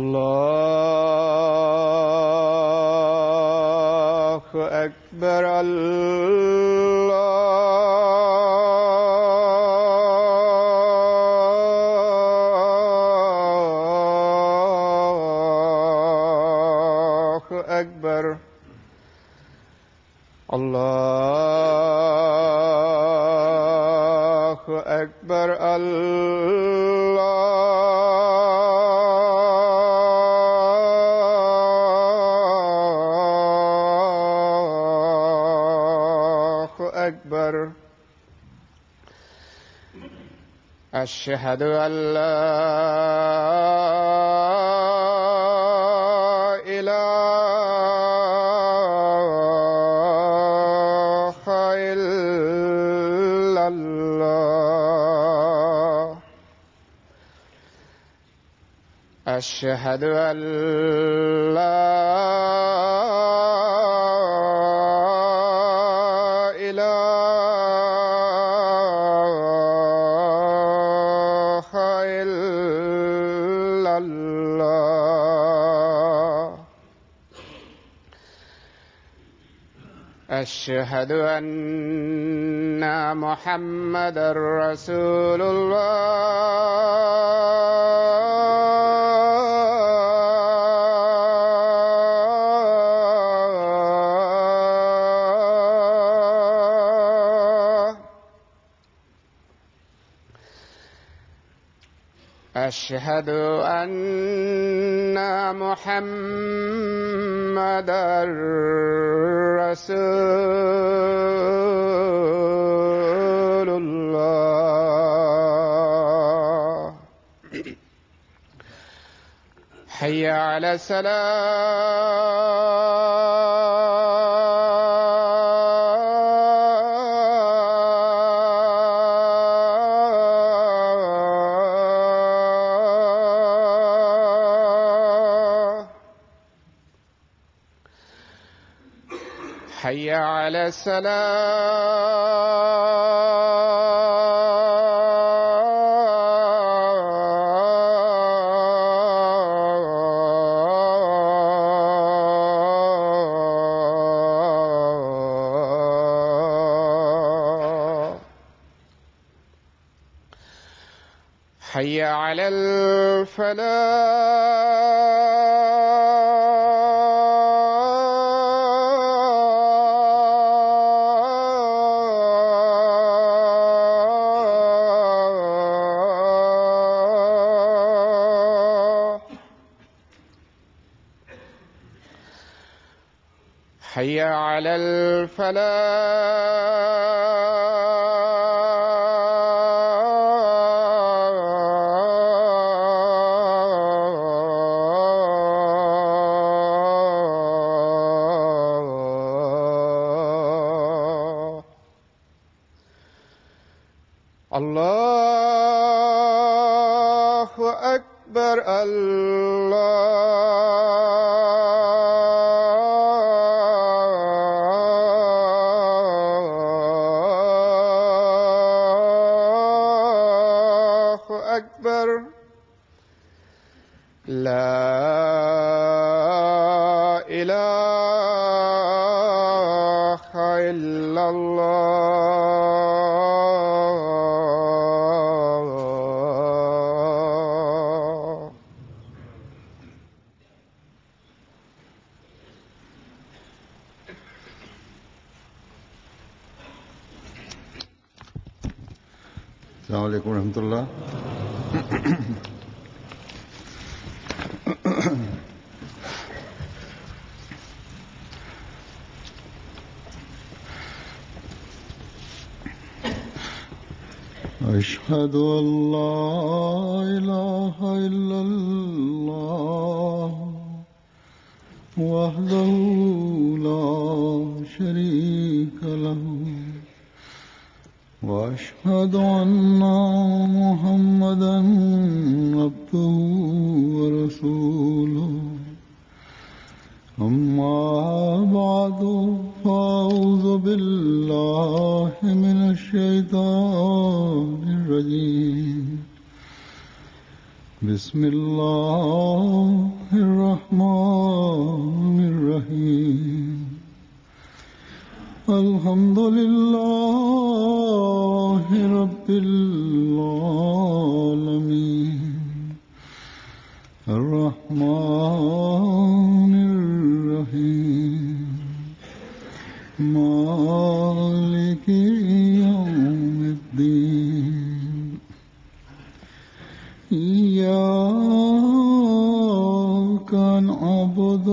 الله أكبر الله أكبر الله أكبر أكبر. أشهد أن لا إله إلا الله. أشهد أن لا أشهد أن محمدًا رسول الله. أشهد أن محمدًا رسول الله. حي على حي على حي على حي على الله أكبر الله أكبر. لا إله إلا الله. السلام علیکم ورحمۃ اللہ. أشهد أن لا إله إلا الله وحده لا شريك له وأشهد أن محمدا عبده ورسوله أما بعد فأعوذ بالله من الشيطان الرجيم بسم الله الرحمن الرحيم الحمد لله رب العالمين الرحمن الرحيم مالك يوم الدين إياك نعبد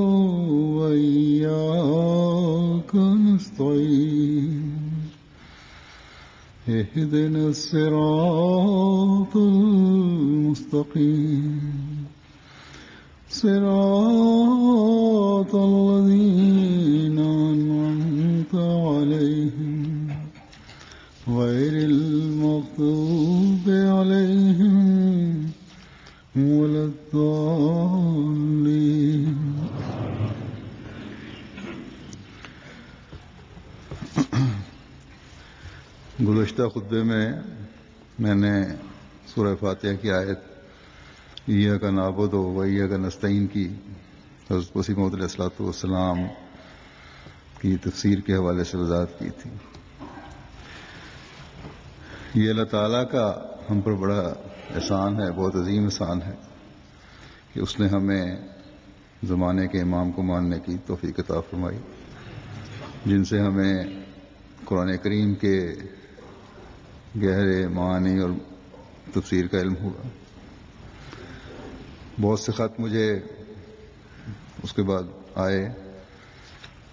وإياك نستعين اهدنا الصراط المستقيم صراط الذين أنعمت عليهم غير المغضوب عليهم ولا الضالين گزشتہ خطبے میں نے سورہ فاتحہ کی آیت ایاک نعبد و ایاک نستعین کی حضرت مسیح موعود علیہ الصلوۃ والسلام کی تفسیر کے حوالے سے وضاحت کی تھی. یہ اللہ تعالیٰ کا ہم پر بڑا احسان ہے، بہت عظیم احسان ہے کہ اس نے ہمیں زمانے کے امام کو ماننے کی توفیق عطا فرمائی، جن سے ہمیں قرآن کریم کے گہرے معنی اور تفسیر کا علم ہوا. بہت سے خط مجھے اس کے بعد آئے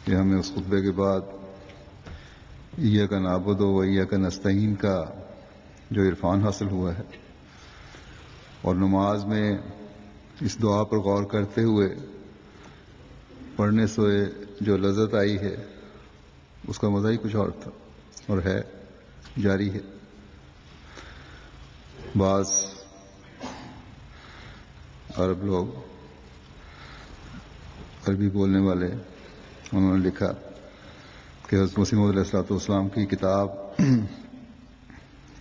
کہ ہمیں اس خطبے کے بعد ایاک نعبد و ایاک نستعین کا جو عرفان حاصل ہوا ہے اور نماز میں اس دعا پر غور کرتے ہوئے پڑھنے سے جو لذت آئی ہے اس کا مزہ ہی کچھ اور تھا اور ہے، جاری ہے. بعض عرب لوگ، عربی بولنے والے، انہوں نے لکھا کہ حضرت مسیح موعود علیہ الصلوۃ والسلام کی کتاب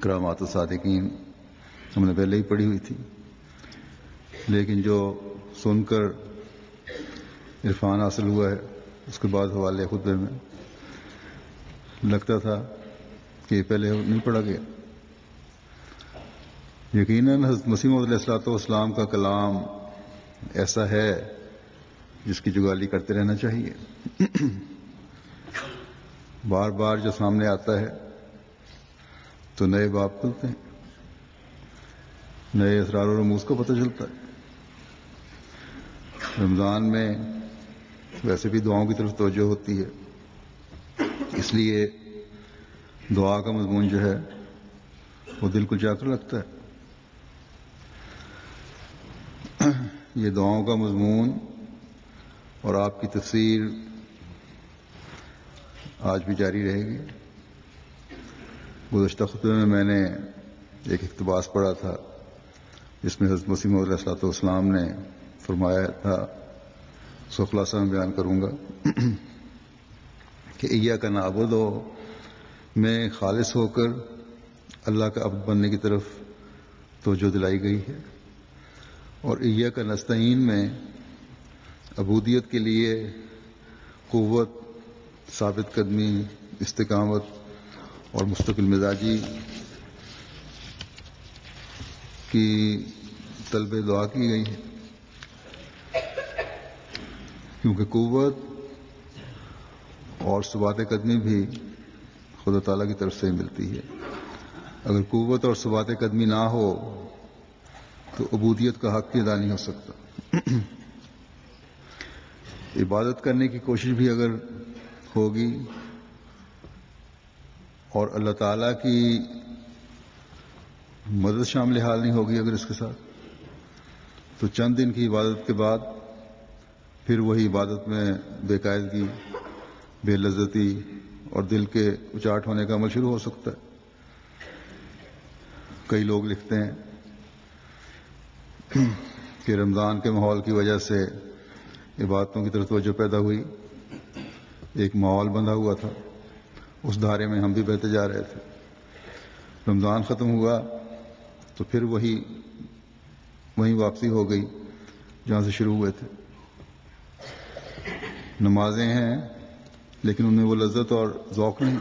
کرامات الصادقین ہم نے پہلے ہی پڑھی ہوئی تھی، لیکن جو سن کر عرفان حاصل ہوا ہے اس کے بعد حوالے خطبے میں لگتا تھا کہ یہ پہلے نہیں پڑھا گیا. یقیناً حضرت مسیح موعود علیہ الصلوۃ والسلام کا کلام ایسا ہے جس کی جگالی کرتے رہنا چاہیے. بار بار جو سامنے آتا ہے تو نئے باب کھلتے ہیں، نئے اسرار و رموز کا پتہ چلتا ہے. رمضان میں ویسے بھی دعاؤں کی طرف توجہ ہوتی ہے، اس لیے دعا کا مضمون جو ہے وہ دل کو جا کر لگتا ہے. یہ دعاؤں کا مضمون اور آپ کی تفسیر آج بھی جاری رہے گی. گزشتہ خطبے میں نے ایک اقتباس پڑھا تھا جس میں حضرت مسیح موعود علیہ الصلوۃ والسلام نے فرمایا تھا، اس کا خلاصہ میں بیان کروں گا کہ ایاک نعبد میں خالص ہو کر اللہ کا عبد بننے کی طرف توجہ دلائی گئی ہے، اور ایاک نستعین میں عبودیت کے لیے قوت، ثابت قدمی، استقامت اور مستقل مزاجی کی طلب دعا کی گئی ہے، کیونکہ قوت اور ثبات قدمی بھی خدا تعالیٰ کی طرف سے ملتی ہے. اگر قوت اور ثبات قدمی نہ ہو تو عبودیت کا حق بھی ادا نہیں ہو سکتا. عبادت کرنے کی کوشش بھی اگر ہوگی اور اللہ تعالیٰ کی مدد شامل حال نہیں ہوگی اگر اس کے ساتھ، تو چند دن کی عبادت کے بعد پھر وہی عبادت میں بے قاعدگی، بے لذتی اور دل کے اچاٹ ہونے کا عمل شروع ہو سکتا ہے۔ کئی لوگ لکھتے ہیں کہ رمضان کے ماحول کی وجہ سے عبادتوں کی طرف توجہ پیدا ہوئی، ایک ماحول بندھا ہوا تھا، اس دھارے میں ہم بھی بہتے جا رہے تھے۔ رمضان ختم ہوا تو پھر وہیں واپسی ہو گئی جہاں سے شروع ہوئے تھے۔ نمازیں ہیں لیکن ان میں وہ لذت اور ذوق نہیں۔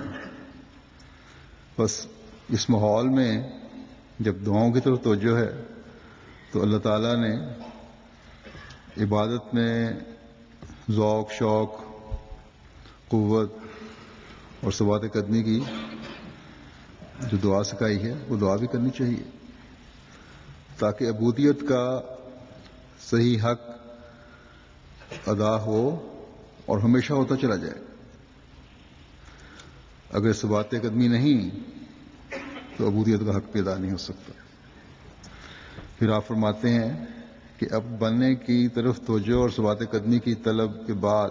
بس اس ماحول میں جب دعاؤں کی طرف توجہ ہے تو اللہ تعالیٰ نے عبادت میں ذوق، شوق، قوت اور ثبات قدمی کی جو دعا سکھائی ہے وہ دعا بھی کرنی چاہیے، تاکہ عبودیت کا صحیح حق ادا ہو اور ہمیشہ ہوتا چلا جائے۔ اگر ثبات قدمی نہیں تو عبودیت کا حق پیدا نہیں ہو سکتا۔ پھر آپ فرماتے ہیں کہ اب بننے کی طرف توجہ اور ثبات قدمی کی طلب کے بعد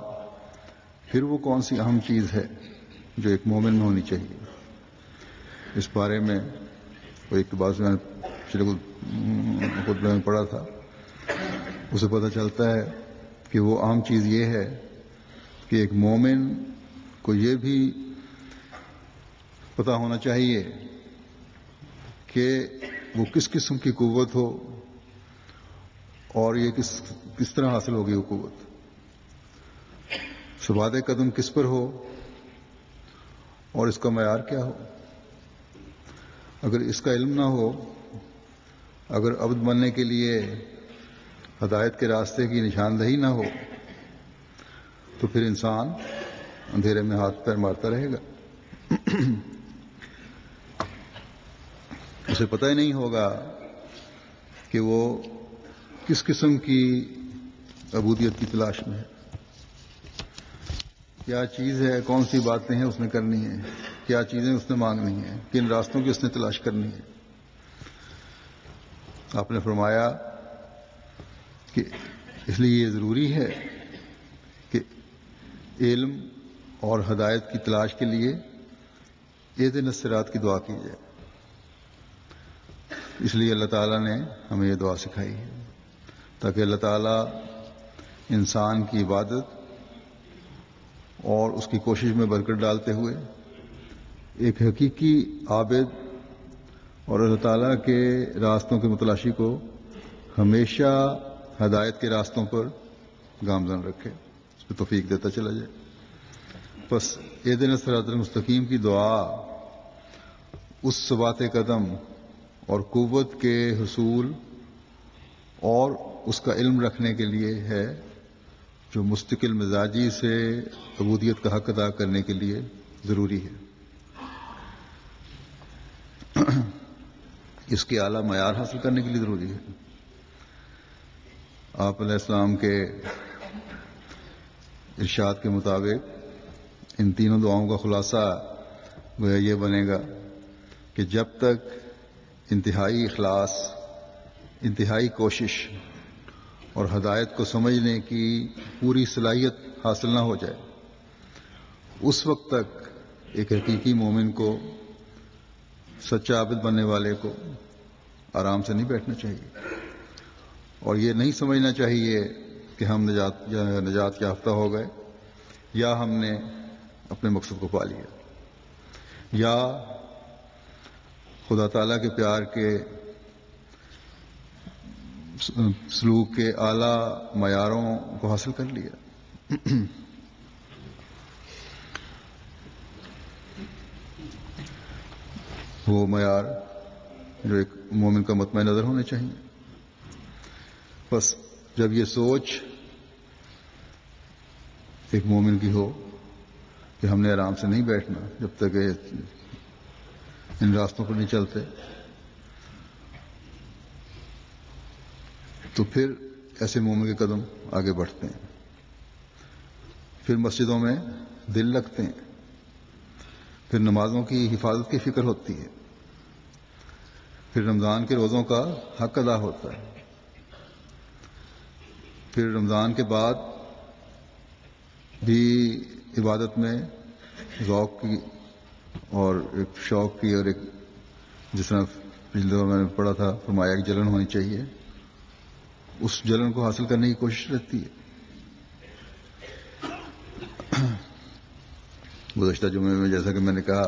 پھر وہ کون سی اہم چیز ہے جو ایک مومن میں ہونی چاہیے؟ اس بارے میں وہ ایک بات میں پچھلے خطبے میں پڑھا تھا، اسے پتہ چلتا ہے کہ وہ اہم چیز یہ ہے کہ ایک مومن کو یہ بھی پتہ ہونا چاہیے کہ وہ کس قسم کی قوت ہو اور یہ کس طرح حاصل ہوگی وہ قوت، ثبات قدم کس پر ہو اور اس کا معیار کیا ہو۔ اگر اس کا علم نہ ہو، اگر عبد بننے کے لیے ہدایت کے راستے کی نشاندہی نہ ہو تو پھر انسان اندھیرے میں ہاتھ پیر مارتا رہے گا۔ اسے پتہ ہی نہیں ہوگا کہ وہ کس قسم کی عبودیت کی تلاش میں ہے، کیا چیز ہے، کون سی باتیں ہیں اس نے کرنی ہیں، کیا چیزیں اس نے مانگنی ہیں، کن راستوں کی اس نے تلاش کرنی ہے۔ آپ نے فرمایا کہ اس لیے یہ ضروری ہے کہ علم اور ہدایت کی تلاش کے لیے اہدنا الصراط کی دعا کی جائے۔ اس لیے اللہ تعالیٰ نے ہمیں یہ دعا سکھائی ہے تاکہ اللہ تعالیٰ انسان کی عبادت اور اس کی کوشش میں برکت ڈالتے ہوئے ایک حقیقی عابد اور اللہ تعالیٰ کے راستوں کے متلاشی کو ہمیشہ ہدایت کے راستوں پر گامزن رکھے، اس پہ توفیق دیتا چلا جائے۔ بس اہدنا الصراط المستقیم کی دعا اس ثبات قدم اور قوت کے حصول اور اس کا علم رکھنے کے لیے ہے جو مستقل مزاجی سے عبودیت کا حق ادا کرنے کے لیے ضروری ہے۔ اس کے اعلیٰ معیار حاصل کرنے کے لیے ضروری ہے۔ آپ علیہ السلام کے ارشاد کے مطابق ان تینوں دعاؤں کا خلاصہ گویا یہ بنے گا کہ جب تک انتہائی اخلاص، انتہائی کوشش اور ہدایت کو سمجھنے کی پوری صلاحیت حاصل نہ ہو جائے، اس وقت تک ایک حقیقی مومن کو، سچا عابد بننے والے کو آرام سے نہیں بیٹھنا چاہیے اور یہ نہیں سمجھنا چاہیے کہ ہم نجات یافتہ ہو گئے یا ہم نے اپنے مقصد کو پا لیا یا خدا تعالیٰ کے پیار کے سلوک کے اعلیٰ معیاروں کو حاصل کر لیا۔ وہ معیار جو ایک مومن کا مطمئن نظر ہونے چاہیے۔ بس جب یہ سوچ ایک مومن کی ہو کہ ہم نے آرام سے نہیں بیٹھنا جب تک ان راستوں پر نہیں چلتے، تو پھر ایسے مومن کے قدم آگے بڑھتے ہیں، پھر مسجدوں میں دل لگتے ہیں، پھر نمازوں کی حفاظت کی فکر ہوتی ہے، پھر رمضان کے روزوں کا حق ادا ہوتا ہے. پھر رمضان کے بعد بھی عبادت میں ذوق کی اور ایک شوق کی اور ایک جس طرح پچھلے دور میں نے پڑھا تھا فرمایا کہ جلن ہونی چاہیے، اس جلن کو حاصل کرنے کی کوشش رہتی ہے. گزشتہ جمعے میں جیسا کہ میں نے کہا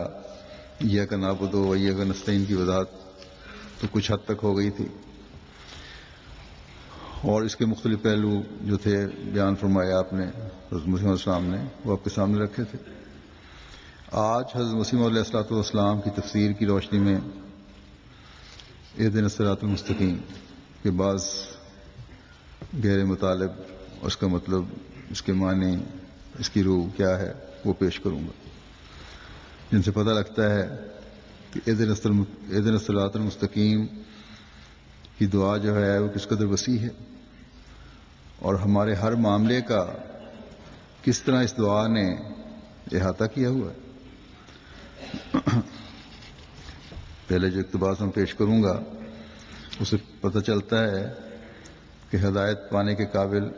ایاک نعبد و ایاک نستعین کی وضاحت تو کچھ حد تک ہو گئی تھی، اور اس کے مختلف پہلو جو تھے بیان فرمایا آپ نے، حضرت مسیح علیہ السلام نے، وہ آپ کے سامنے رکھے تھے. آج حضرت مسیح علیہ السلام کی تفسیر کی روشنی میں اہدنا الصراط المستقیم کے بعض گہرے مطالب اور اس کا مطلب، اس کے معنی، اس کی روح کیا ہے وہ پیش کروں گا، جن سے پتہ لگتا ہے کہ اہدنا الصراط المستقیم کی دعا جو ہے وہ کس قدر وسیع ہے اور ہمارے ہر معاملے کا کس طرح اس دعا نے احاطہ کیا ہوا ہے. پہلے جو اقتباس میں پیش کروں گا اسے پتہ چلتا ہے کہ ہدایت پانے کے قابل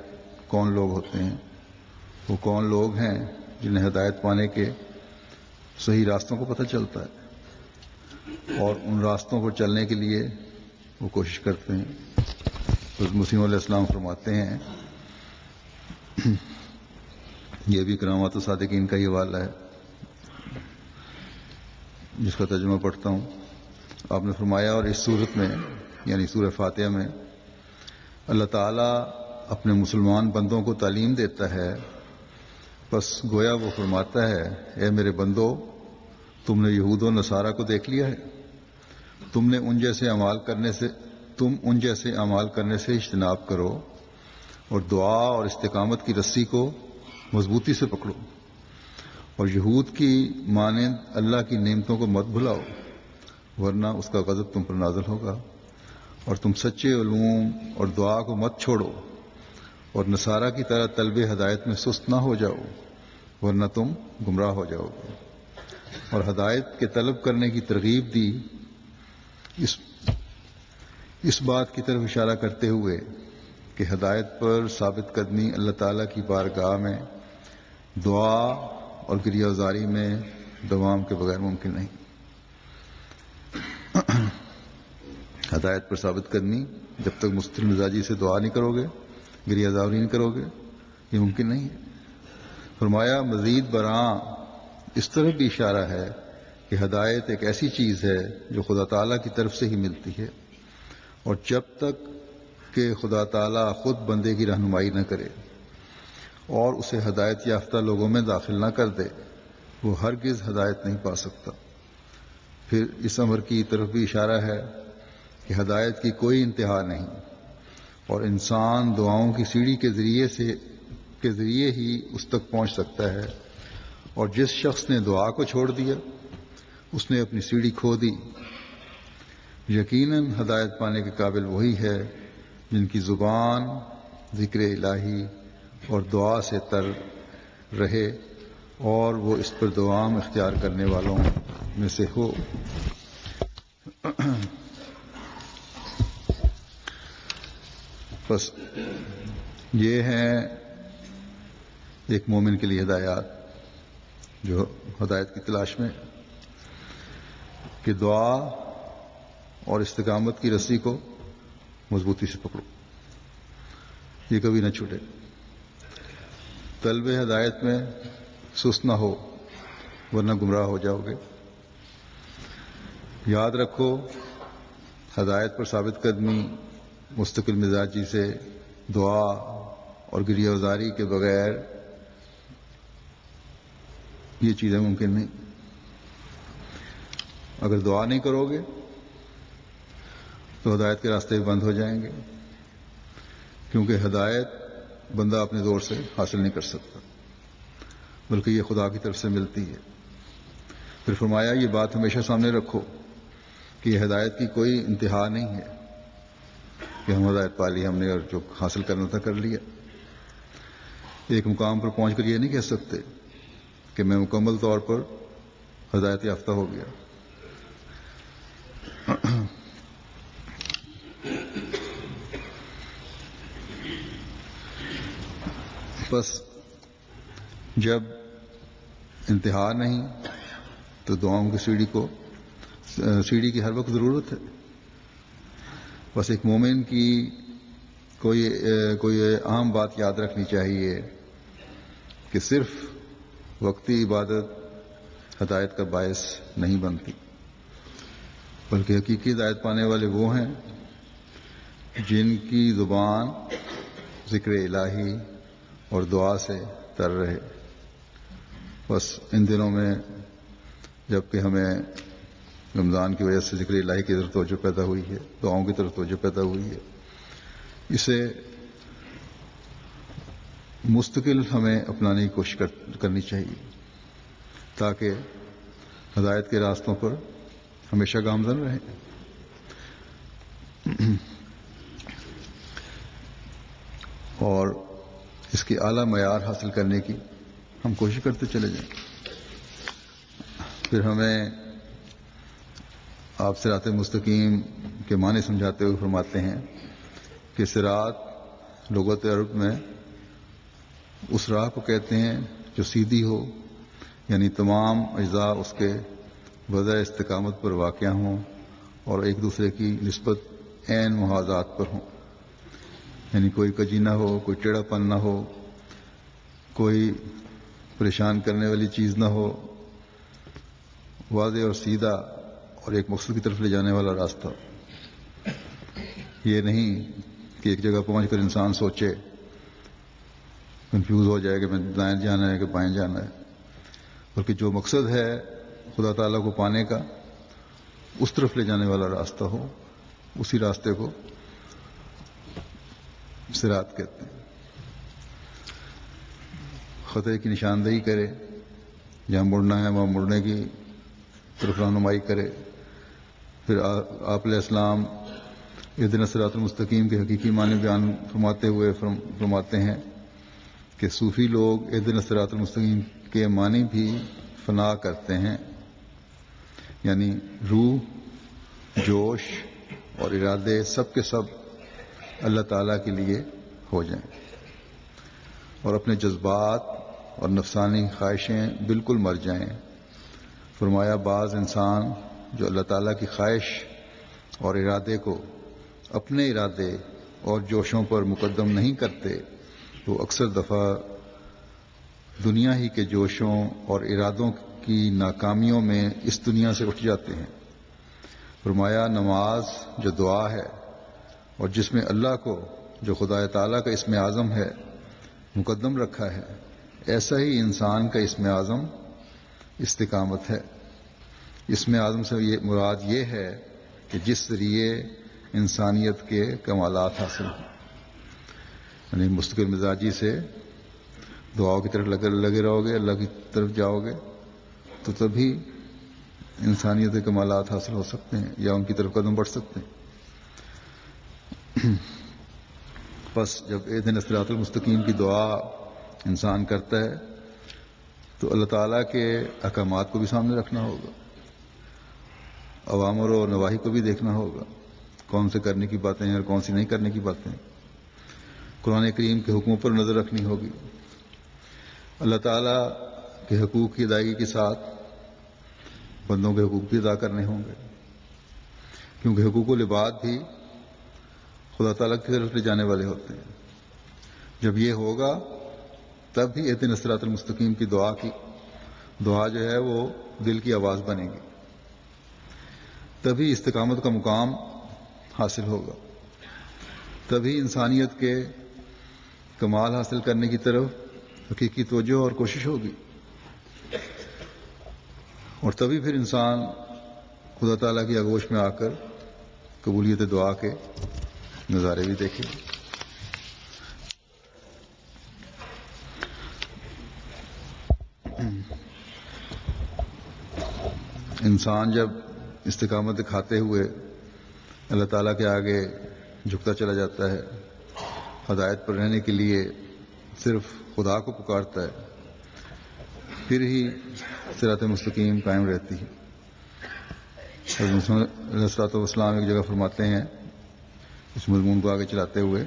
کون لوگ ہوتے ہیں. وہ کون لوگ ہیں جنہیں ہدایت پانے کے صحیح راستوں کو پتہ چلتا ہے اور ان راستوں پر چلنے کے لیے وہ کوشش کرتے ہیں. حضرت مسیح علیہ السلام فرماتے ہیں، یہ بھی کرامات الصادقین کا ہی حوالہ ہے جس کا ترجمہ پڑھتا ہوں. آپ نے فرمایا، اور اس صورت میں یعنی سورہ فاتحہ میں اللہ تعالیٰ اپنے مسلمان بندوں کو تعلیم دیتا ہے، بس گویا وہ فرماتا ہے اے میرے بندو، تم نے یہود و نصارہ کو دیکھ لیا ہے، تم ان جیسے اعمال کرنے سے اجتناب کرو اور دعا اور استقامت کی رسی کو مضبوطی سے پکڑو اور یہود کی مانند اللہ کی نعمتوں کو مت بھلاؤ، ورنہ اس کا غضب تم پر نازل ہوگا، اور تم سچے علوم اور دعا کو مت چھوڑو اور نصارہ کی طرح طلب ہدایت میں سست نہ ہو جاؤ، ورنہ تم گمراہ ہو جاؤ گے. اور ہدایت کے طلب کرنے کی ترغیب دی، اس بات کی طرف اشارہ کرتے ہوئے کہ ہدایت پر ثابت قدمی اللہ تعالیٰ کی بارگاہ میں دعا اور گریہ زاری میں دوام کے بغیر ممکن نہیں. ہدایت پر ثابت قدمی جب تک مستقل مزاجی سے دعا نہیں کرو گے، گریہ زاری نہیں کرو گے، یہ ممکن نہیں ہے. فرمایا مزید برآں اس طرح بھی اشارہ ہے کہ ہدایت ایک ایسی چیز ہے جو خدا تعالیٰ کی طرف سے ہی ملتی ہے، اور جب تک کہ خدا تعالیٰ خود بندے کی رہنمائی نہ کرے اور اسے ہدایت یافتہ لوگوں میں داخل نہ کر دے، وہ ہرگز ہدایت نہیں پا سکتا. پھر اس امر کی طرف بھی اشارہ ہے کہ ہدایت کی کوئی انتہا نہیں اور انسان دعاؤں کی سیڑھی کے ذریعے ہی اس تک پہنچ سکتا ہے، اور جس شخص نے دعا کو چھوڑ دیا اس نے اپنی سیڑھی کھو دی. یقیناً ہدایت پانے کے قابل وہی ہے جن کی زبان ذکر الہی اور دعا سے تر رہے اور وہ اس پر دوام اختیار کرنے والوں میں سے ہو. بس یہ ہیں ایک مومن کے لیے ہدایات جو ہدایت کی تلاش میں کہ دعا اور استقامت کی رسی کو مضبوطی سے پکڑو، یہ کبھی نہ چھوٹے. طلب ہدایت میں سست نہ ہو ورنہ گمراہ ہو جاؤ گے. یاد رکھو ہدایت پر ثابت قدمی مستقل مزاجی سے دعا اور گریہ وزاری کے بغیر یہ چیزیں ممکن نہیں. اگر دعا نہیں کرو گے تو ہدایت کے راستے بند ہو جائیں گے، کیونکہ ہدایت بندہ اپنے زور سے حاصل نہیں کر سکتا بلکہ یہ خدا کی طرف سے ملتی ہے. پھر فرمایا یہ بات ہمیشہ سامنے رکھو کہ یہ ہدایت کی کوئی انتہا نہیں ہے کہ ہم ہدایت پا لی ہم نے اور جو حاصل کرنا تھا کر لیا. ایک مقام پر پہنچ کر یہ نہیں کہہ سکتے کہ میں مکمل طور پر ہدایت یافتہ ہو گیا. بس جب انتہا نہیں تو دعاؤں کی سیڑھی کی ہر وقت ضرورت ہے. بس ایک مومن کی کوئی عام بات یاد رکھنی چاہیے کہ صرف وقتی عبادت ہدایت کا باعث نہیں بنتی، بلکہ حقیقی ہدایت پانے والے وہ ہیں جن کی زبان ذکر الہی اور دعا سے تر رہے. بس ان دنوں میں جب کہ ہمیں رمضان کی وجہ سے ذکر الہی کی طرف توجہ پیدا ہوئی ہے، دعاؤں کی طرف توجہ پیدا ہوئی ہے، اسے مستقل ہمیں اپنانے کی کوشش کرنی چاہیے تاکہ ہدایت کے راستوں پر ہمیشہ گامزن رہیں. اور اس کی اعلیٰ معیار حاصل کرنے کی ہم کوشش کرتے چلے جائیں. پھر ہمیں آپ صراط مستقیم کے معنی سمجھاتے ہوئے فرماتے ہیں کہ صراط لغت عرب میں اس راہ کو کہتے ہیں جو سیدھی ہو، یعنی تمام اجزاء اس کے وضع استقامت پر واقع ہوں اور ایک دوسرے کی نسبت عین محاذات پر ہوں. یعنی کوئی کجی نہ ہو، کوئی ٹیڑھا پن نہ ہو، کوئی پریشان کرنے والی چیز نہ ہو، واضح اور سیدھا اور ایک مقصد کی طرف لے جانے والا راستہ. یہ نہیں کہ ایک جگہ پہنچ کر انسان سوچے، کنفیوز ہو جائے کہ میں دائیں جانا ہے کہ بائیں جانا ہے، بلکہ جو مقصد ہے خدا تعالیٰ کو پانے کا، اس طرف لے جانے والا راستہ ہو. اسی راستے کو صراط کہتے ہیں. خطے کی نشاندہی کرے، جہاں مڑنا ہے وہاں مڑنے کی طرف رہنمائی کرے. پھر آپ علیہ السلام اہدنا الصراط المستقیم کے حقیقی معنی بیان فرماتے ہوئے فرماتے ہیں کہ صوفی لوگ اہدنا الصراط المستقیم کے معنی بھی فنا کرتے ہیں، یعنی روح، جوش اور ارادے سب کے سب اللہ تعالیٰ کے لیے ہو جائیں اور اپنے جذبات اور نفسانی خواہشیں بالکل مر جائیں. فرمایا بعض انسان جو اللہ تعالیٰ کی خواہش اور ارادے کو اپنے ارادے اور جوشوں پر مقدم نہیں کرتے تو اکثر دفعہ دنیا ہی کے جوشوں اور ارادوں کی ناکامیوں میں اس دنیا سے اٹھ جاتے ہیں. فرمایا نماز جو دعا ہے اور جس میں اللہ کو جو خدا تعالیٰ کا اسم اعظم ہے مقدم رکھا ہے، ایسا ہی انسان کا اسم اعظم استقامت ہے. اسم اعظم سے مراد یہ ہے کہ جس ذریعے انسانیت کے کمالات حاصل ہوں. یعنی مستقل مزاجی سے دعاؤں کی طرف لگے رہو گے، اللہ کی طرف جاؤ گے تو تبھی انسانیت کے کمالات حاصل ہو سکتے ہیں یا ان کی طرف قدم بڑھ سکتے ہیں. بس جب اہدنا الصراط المستقیم کی دعا انسان کرتا ہے تو اللہ تعالیٰ کے احکامات کو بھی سامنے رکھنا ہوگا، اوامر و نواہی کو بھی دیکھنا ہوگا، کون سے کرنے کی باتیں ہیں اور کون سی نہیں کرنے کی باتیں ہیں. قرآن کریم کے حکموں پر نظر رکھنی ہوگی. اللہ تعالیٰ کے حقوق کی ادائیگی کے ساتھ بندوں کے حقوق بھی ادا کرنے ہوں گے، کیونکہ حقوق العباد بھی خدا تعالیٰ کی طرف لے جانے والے ہوتے ہیں. جب یہ ہوگا تب بھی اہدنا الصراط المستقیم کی دعا جو ہے وہ دل کی آواز بنے گی، تبھی استقامت کا مقام حاصل ہوگا، تبھی انسانیت کے کمال حاصل کرنے کی طرف حقیقی توجہ اور کوشش ہوگی، اور تبھی پھر انسان خدا تعالیٰ کی آغوش میں آ کر قبولیت دعا کے نظارے بھی دیکھے. انسان جب استقامت دکھاتے ہوئے اللہ تعالیٰ کے آگے جھکتا چلا جاتا ہے، ہدایت پر رہنے کے لیے صرف خدا کو پکارتا ہے، پھر ہی صراط مستقیم قائم رہتی ہے. حضرت علیہ الصلوۃ والسلام ایک جگہ فرماتے ہیں اس مضمون کو آگے چلاتے ہوئے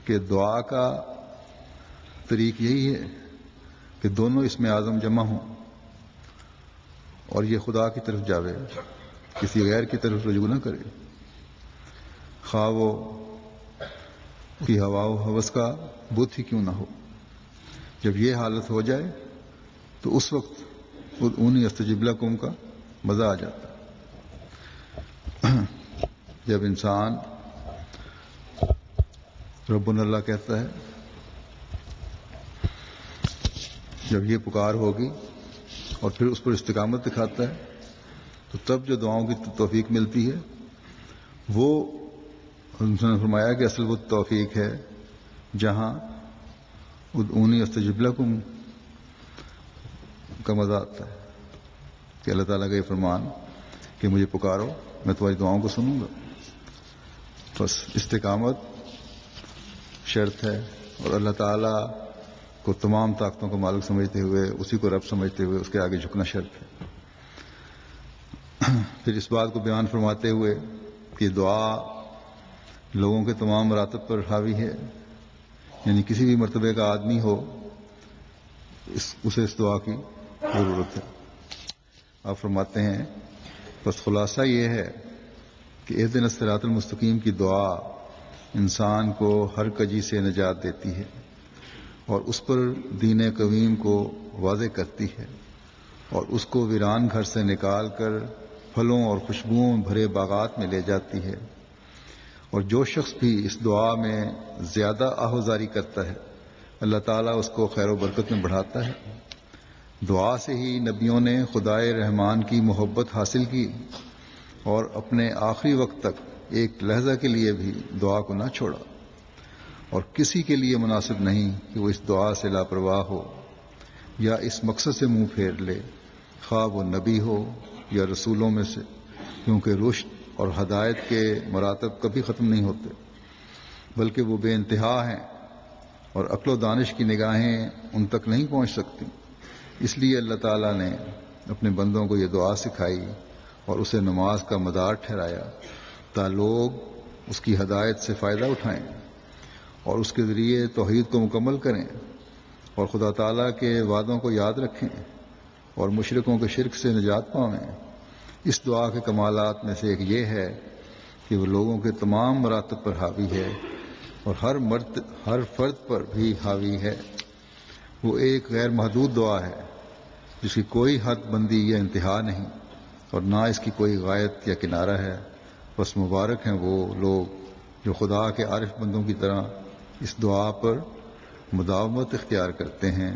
کہ دعا کا طریق یہی ہے کہ دونوں اسم اعظم جمع ہوں اور یہ خدا کی طرف جاوے، کسی غیر کی طرف رجوع نہ کرے، خواہ وہ کی ہوا و ہوس کا بت ہی کیوں نہ ہو۔ جب یہ حالت ہو جائے تو اس وقت ادعونی استجب لکم کا مزہ آ جاتا ہے۔ جب انسان ربنا اللہ کہتا ہے، جب یہ پکار ہوگی اور پھر اس پر استقامت دکھاتا ہے تو تب جو دعاؤں کی توفیق ملتی ہے وہ انہوں نے فرمایا کہ اصل وہ توفیق ہے جہاں ادعونی استجب لکم کا مزہ آتا ہے، کہ اللہ تعالیٰ کا یہ فرمان کہ مجھے پکارو میں تمہاری دعاؤں کو سنوں گا۔ بس استقامت شرط ہے، اور اللہ تعالیٰ کو تمام طاقتوں کو مالک سمجھتے ہوئے، اسی کو رب سمجھتے ہوئے اس کے آگے جھکنا شرط ہے۔ پھر اس بات کو بیان فرماتے ہوئے کہ دعا لوگوں کے تمام مراتب پر حاوی ہے، یعنی کسی بھی مرتبے کا آدمی ہو اسے اس دعا کی ضرورت ہے۔ آپ فرماتے ہیں بس خلاصہ یہ ہے کہ اہدنا الصراط المستقیم کی دعا انسان کو ہر کجی سے نجات دیتی ہے اور اس پر دین قویم کو واضح کرتی ہے اور اس کو ویران گھر سے نکال کر پھلوں اور خوشبوؤں بھرے باغات میں لے جاتی ہے، اور جو شخص بھی اس دعا میں زیادہ آہوزاری کرتا ہے اللہ تعالیٰ اس کو خیر و برکت میں بڑھاتا ہے۔ دعا سے ہی نبیوں نے خدائے رحمان کی محبت حاصل کی اور اپنے آخری وقت تک ایک لحظہ کے لیے بھی دعا کو نہ چھوڑا، اور کسی کے لیے مناسب نہیں کہ وہ اس دعا سے لاپرواہ ہو یا اس مقصد سے منہ پھیر لے، خواہ وہ نبی ہو یا رسولوں میں سے، کیونکہ رشد اور ہدایت کے مراتب کبھی ختم نہیں ہوتے بلکہ وہ بے انتہا ہیں اور عقل و دانش کی نگاہیں ان تک نہیں پہنچ سکتی۔ اس لیے اللہ تعالیٰ نے اپنے بندوں کو یہ دعا سکھائی اور اسے نماز کا مدار ٹھہرایا تاکہ لوگ اس کی ہدایت سے فائدہ اٹھائیں اور اس کے ذریعے توحید کو مکمل کریں اور خدا تعالیٰ کے وعدوں کو یاد رکھیں اور مشرکوں کے شرک سے نجات پائیں۔ اس دعا کے کمالات میں سے ایک یہ ہے کہ وہ لوگوں کے تمام مراتب پر حاوی ہے اور ہر فرد پر بھی حاوی ہے۔ وہ ایک غیر محدود دعا ہے جس کی کوئی حد بندی یا انتہا نہیں اور نہ اس کی کوئی غایت یا کنارہ ہے۔ بس مبارک ہیں وہ لوگ جو خدا کے عارف بندوں کی طرح اس دعا پر مداومت اختیار کرتے ہیں،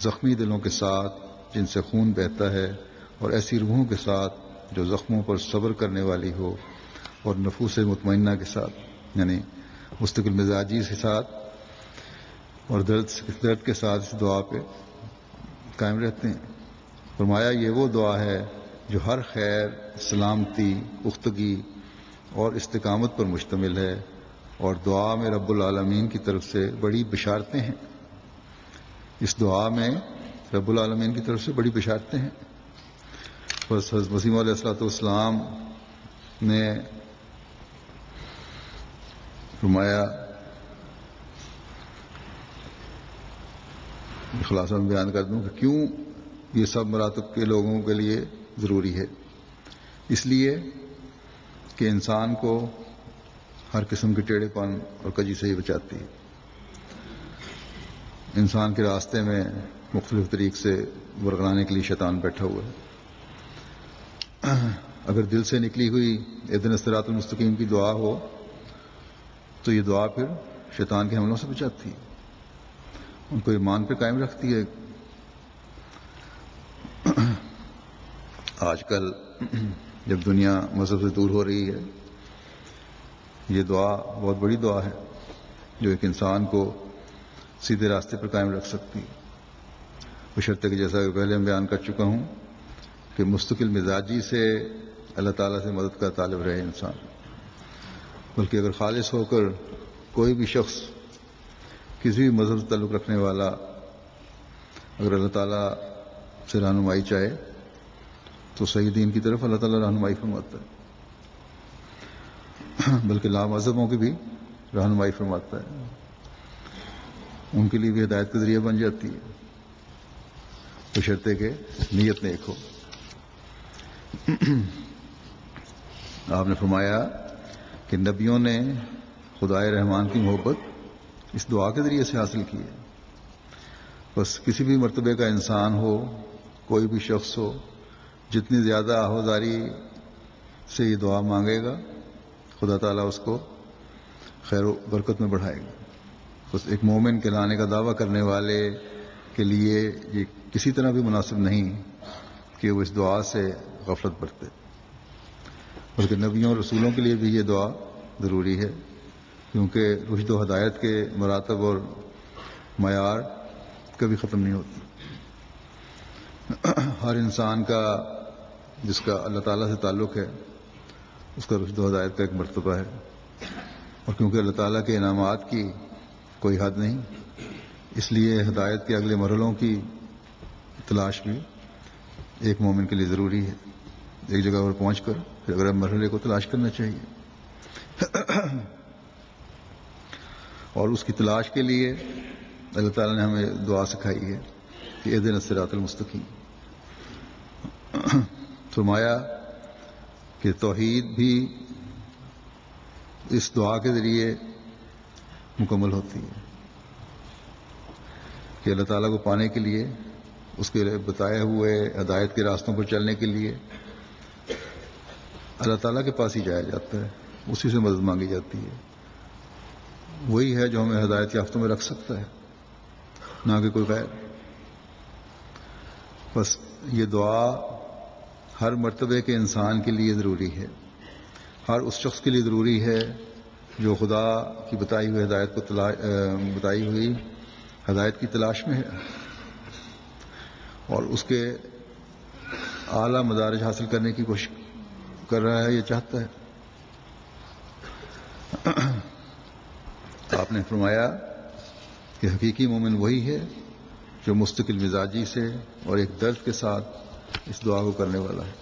زخمی دلوں کے ساتھ جن سے خون بہتا ہے، اور ایسی روحوں کے ساتھ جو زخموں پر صبر کرنے والی ہو، اور نفوس مطمئنہ کے ساتھ یعنی مستقل مزاجی کے ساتھ اور درد کے ساتھ اس دعا پہ قائم رہتے ہیں۔ فرمایا یہ وہ دعا ہے جو ہر خیر، سلامتی، پختگی اور استقامت پر مشتمل ہے، اور دعا میں رب العالمین کی طرف سے بڑی بشارتیں ہیں۔ اس دعا میں رب العالمین کی طرف سے بڑی بشارتیں ہیں۔ بس حضرت مسیح علیہ الصلوۃ والسلام نے فرمایا، خلاصہ میں بیان کر دوں کہ کیوں یہ سب مراتب کے لوگوں کے لیے ضروری ہے۔ اس لیے کہ انسان کو ہر قسم کے ٹیڑھے پن اور کجی سے ہی بچاتی ہے۔ انسان کے راستے میں مختلف طریق سے ورگلانے کے لیے شیطان بیٹھا ہوا ہے۔ اگر دل سے نکلی ہوئی اہدنا الصراط المستقیم کی دعا ہو تو یہ دعا پھر شیطان کے حملوں سے بچاتی ہے، ان کو ایمان پہ قائم رکھتی ہے۔ آج کل جب دنیا مذہب سے دور ہو رہی ہے، یہ دعا بہت بڑی دعا ہے جو ایک انسان کو سیدھے راستے پر قائم رکھ سکتی ہے، بشرطے کہ جیسا کہ پہلے میں بیان کر چکا ہوں کہ مستقل مزاجی سے اللہ تعالیٰ سے مدد کا طالب رہے انسان، بلکہ اگر خالص ہو کر کوئی بھی شخص کسی بھی مذہب سے تعلق رکھنے والا اگر اللہ تعالیٰ سے رہنمائی چاہے تو صحیح دین کی طرف اللہ تعالیٰ رہنمائی فرماتا ہے، بلکہ لامذہبوں کی بھی رہنمائی فرماتا ہے۔ ان کے لیے بھی ہدایت کا ذریعہ بن جاتی ہے، بشرطے کہ نیت نیک ہو۔ آپ نے فرمایا کہ نبیوں نے خدائے رحمان کی محبت اس دعا کے ذریعے سے حاصل کی ہے۔ بس کسی بھی مرتبے کا انسان ہو، کوئی بھی شخص ہو، جتنی زیادہ آہوزاری سے یہ دعا مانگے گا خدا تعالیٰ اس کو خیر و برکت میں بڑھائے گا۔ بس ایک مومن کہلانے کا دعویٰ کرنے والے کے لیے یہ کسی طرح بھی مناسب نہیں کہ وہ اس دعا سے غفلت برتے، بلکہ نبیوں اور رسولوں کے لیے بھی یہ دعا ضروری ہے، کیونکہ رشد و ہدایت کے مراتب اور معیار کبھی ختم نہیں ہوتے۔ ہر انسان کا جس کا اللہ تعالیٰ سے تعلق ہے اس کا رشد و ہدایت کا ایک مرتبہ ہے، اور کیونکہ اللہ تعالیٰ کے انعامات کی کوئی حد نہیں، اس لیے ہدایت کے اگلے مرحلوں کی تلاش بھی ایک مومن کے لیے ضروری ہے۔ ایک جگہ پر پہنچ کر پھر اگلے مرحلے کو تلاش کرنا چاہیے، اور اس کی تلاش کے لیے اللہ تعالیٰ نے ہمیں دعا سکھائی ہے کہ اہدنا الصراط المستقیم۔ فرمایا کہ توحید بھی اس دعا کے ذریعے مکمل ہوتی ہے کہ اللہ تعالیٰ کو پانے کے لیے، اس کے بتائے ہوئے ہدایت کے راستوں پر چلنے کے لیے اللہ تعالیٰ کے پاس ہی جایا جاتا ہے، اسی سے مدد مانگی جاتی ہے۔ وہی ہے جو ہمیں ہدایت یافتوں میں رکھ سکتا ہے، نہ کہ کوئی غیر۔ بس یہ دعا ہر مرتبے کے انسان کے لیے ضروری ہے، ہر اس شخص کے لیے ضروری ہے جو خدا کی بتائی ہوئی ہدایت کی تلاش میں ہے اور اس کے اعلیٰ مدارج حاصل کرنے کی کوشش کر رہا ہے، یہ چاہتا ہے۔ آپ نے فرمایا کہ حقیقی مومن وہی ہے جو مستقل مزاجی سے اور ایک درد کے ساتھ اس دعا کو کرنے والا ہے۔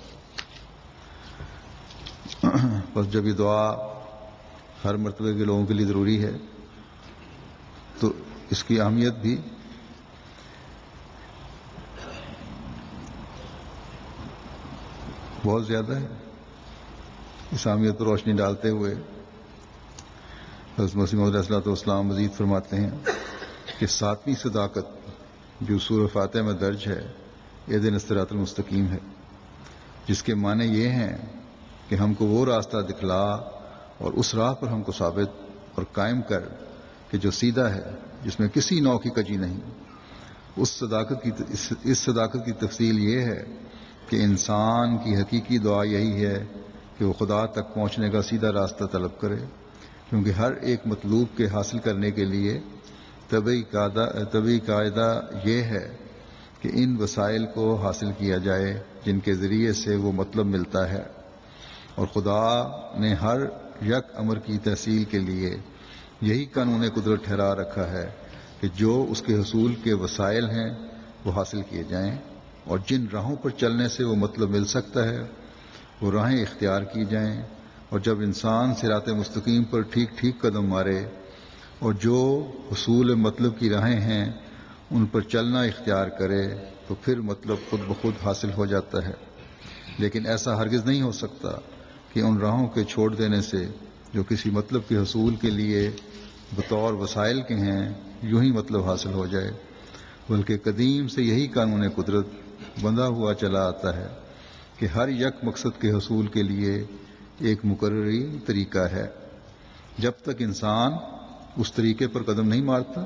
بس جب یہ دعا ہر مرتبے کے لوگوں کے لیے ضروری ہے تو اس کی اہمیت بھی بہت زیادہ ہے۔ اس اہمیت پر روشنی ڈالتے ہوئے حضرت مسیح موعود علیہ الصلوۃ والسلام مزید فرماتے ہیں کہ 7ویں صداقت جو سورہ فاتحہ میں درج ہے اہدنا الصراط المستقیم ہے، جس کے معنی یہ ہیں کہ ہم کو وہ راستہ دکھلا اور اس راہ پر ہم کو ثابت اور قائم کر کہ جو سیدھا ہے، جس میں کسی نوع کی کجی نہیں۔ اس صداقت کی تفصیل یہ ہے کہ انسان کی حقیقی دعا یہی ہے کہ وہ خدا تک پہنچنے کا سیدھا راستہ طلب کرے، کیونکہ ہر ایک مطلوب کے حاصل کرنے کے لیے طبعی قاعدہ یہ ہے کہ ان وسائل کو حاصل کیا جائے جن کے ذریعے سے وہ مطلب ملتا ہے، اور خدا نے ہر یک امر کی تحصیل کے لیے یہی قانون قدرت ٹھہرا رکھا ہے کہ جو اس کے حصول کے وسائل ہیں وہ حاصل کیے جائیں، اور جن راہوں پر چلنے سے وہ مطلب مل سکتا ہے وہ راہیں اختیار کی جائیں، اور جب انسان صراط مستقیم پر ٹھیک ٹھیک قدم مارے اور جو حصول مطلب کی راہیں ہیں ان پر چلنا اختیار کرے تو پھر مطلب خود بخود حاصل ہو جاتا ہے۔ لیکن ایسا ہرگز نہیں ہو سکتا کہ ان راہوں کے چھوڑ دینے سے جو کسی مطلب کے حصول کے لیے بطور وسائل کے ہیں یوں ہی مطلب حاصل ہو جائے، بلکہ قدیم سے یہی قانون قدرت بندھا ہوا چلا آتا ہے کہ ہر یک مقصد کے حصول کے لیے ایک مقرری طریقہ ہے۔ جب تک انسان اس طریقے پر قدم نہیں مارتا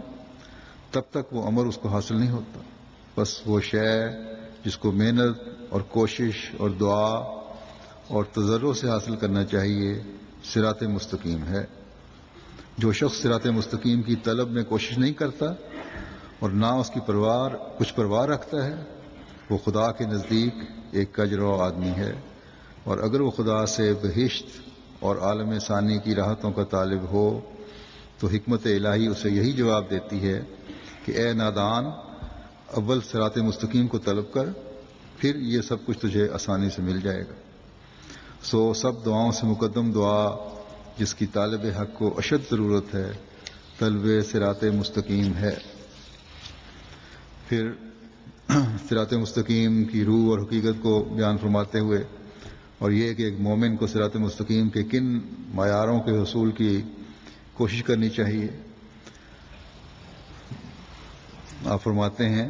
تب تک وہ امر اس کو حاصل نہیں ہوتا۔ بس وہ شے جس کو محنت اور کوشش اور دعا اور تضرع سے حاصل کرنا چاہیے صراط مستقیم ہے۔ جو شخص صراط مستقیم کی طلب میں کوشش نہیں کرتا اور نہ اس کی کچھ پرواہ رکھتا ہے وہ خدا کے نزدیک ایک کجرو آدمی ہے، اور اگر وہ خدا سے بہشت اور عالم ثانی کی راحتوں کا طالب ہو تو حکمت الہی اسے یہی جواب دیتی ہے کہ اے نادان، اول صراط مستقیم کو طلب کر، پھر یہ سب کچھ تجھے آسانی سے مل جائے گا۔ سب دعاؤں سے مقدم دعا جس کی طالب حق کو اشد ضرورت ہے طلب صراط مستقیم ہے۔ پھر صراط مستقیم کی روح اور حقیقت کو بیان فرماتے ہوئے، اور یہ کہ ایک مومن کو صراط مستقیم کے کن معیاروں کے حصول کی کوشش کرنی چاہیے، آپ فرماتے ہیں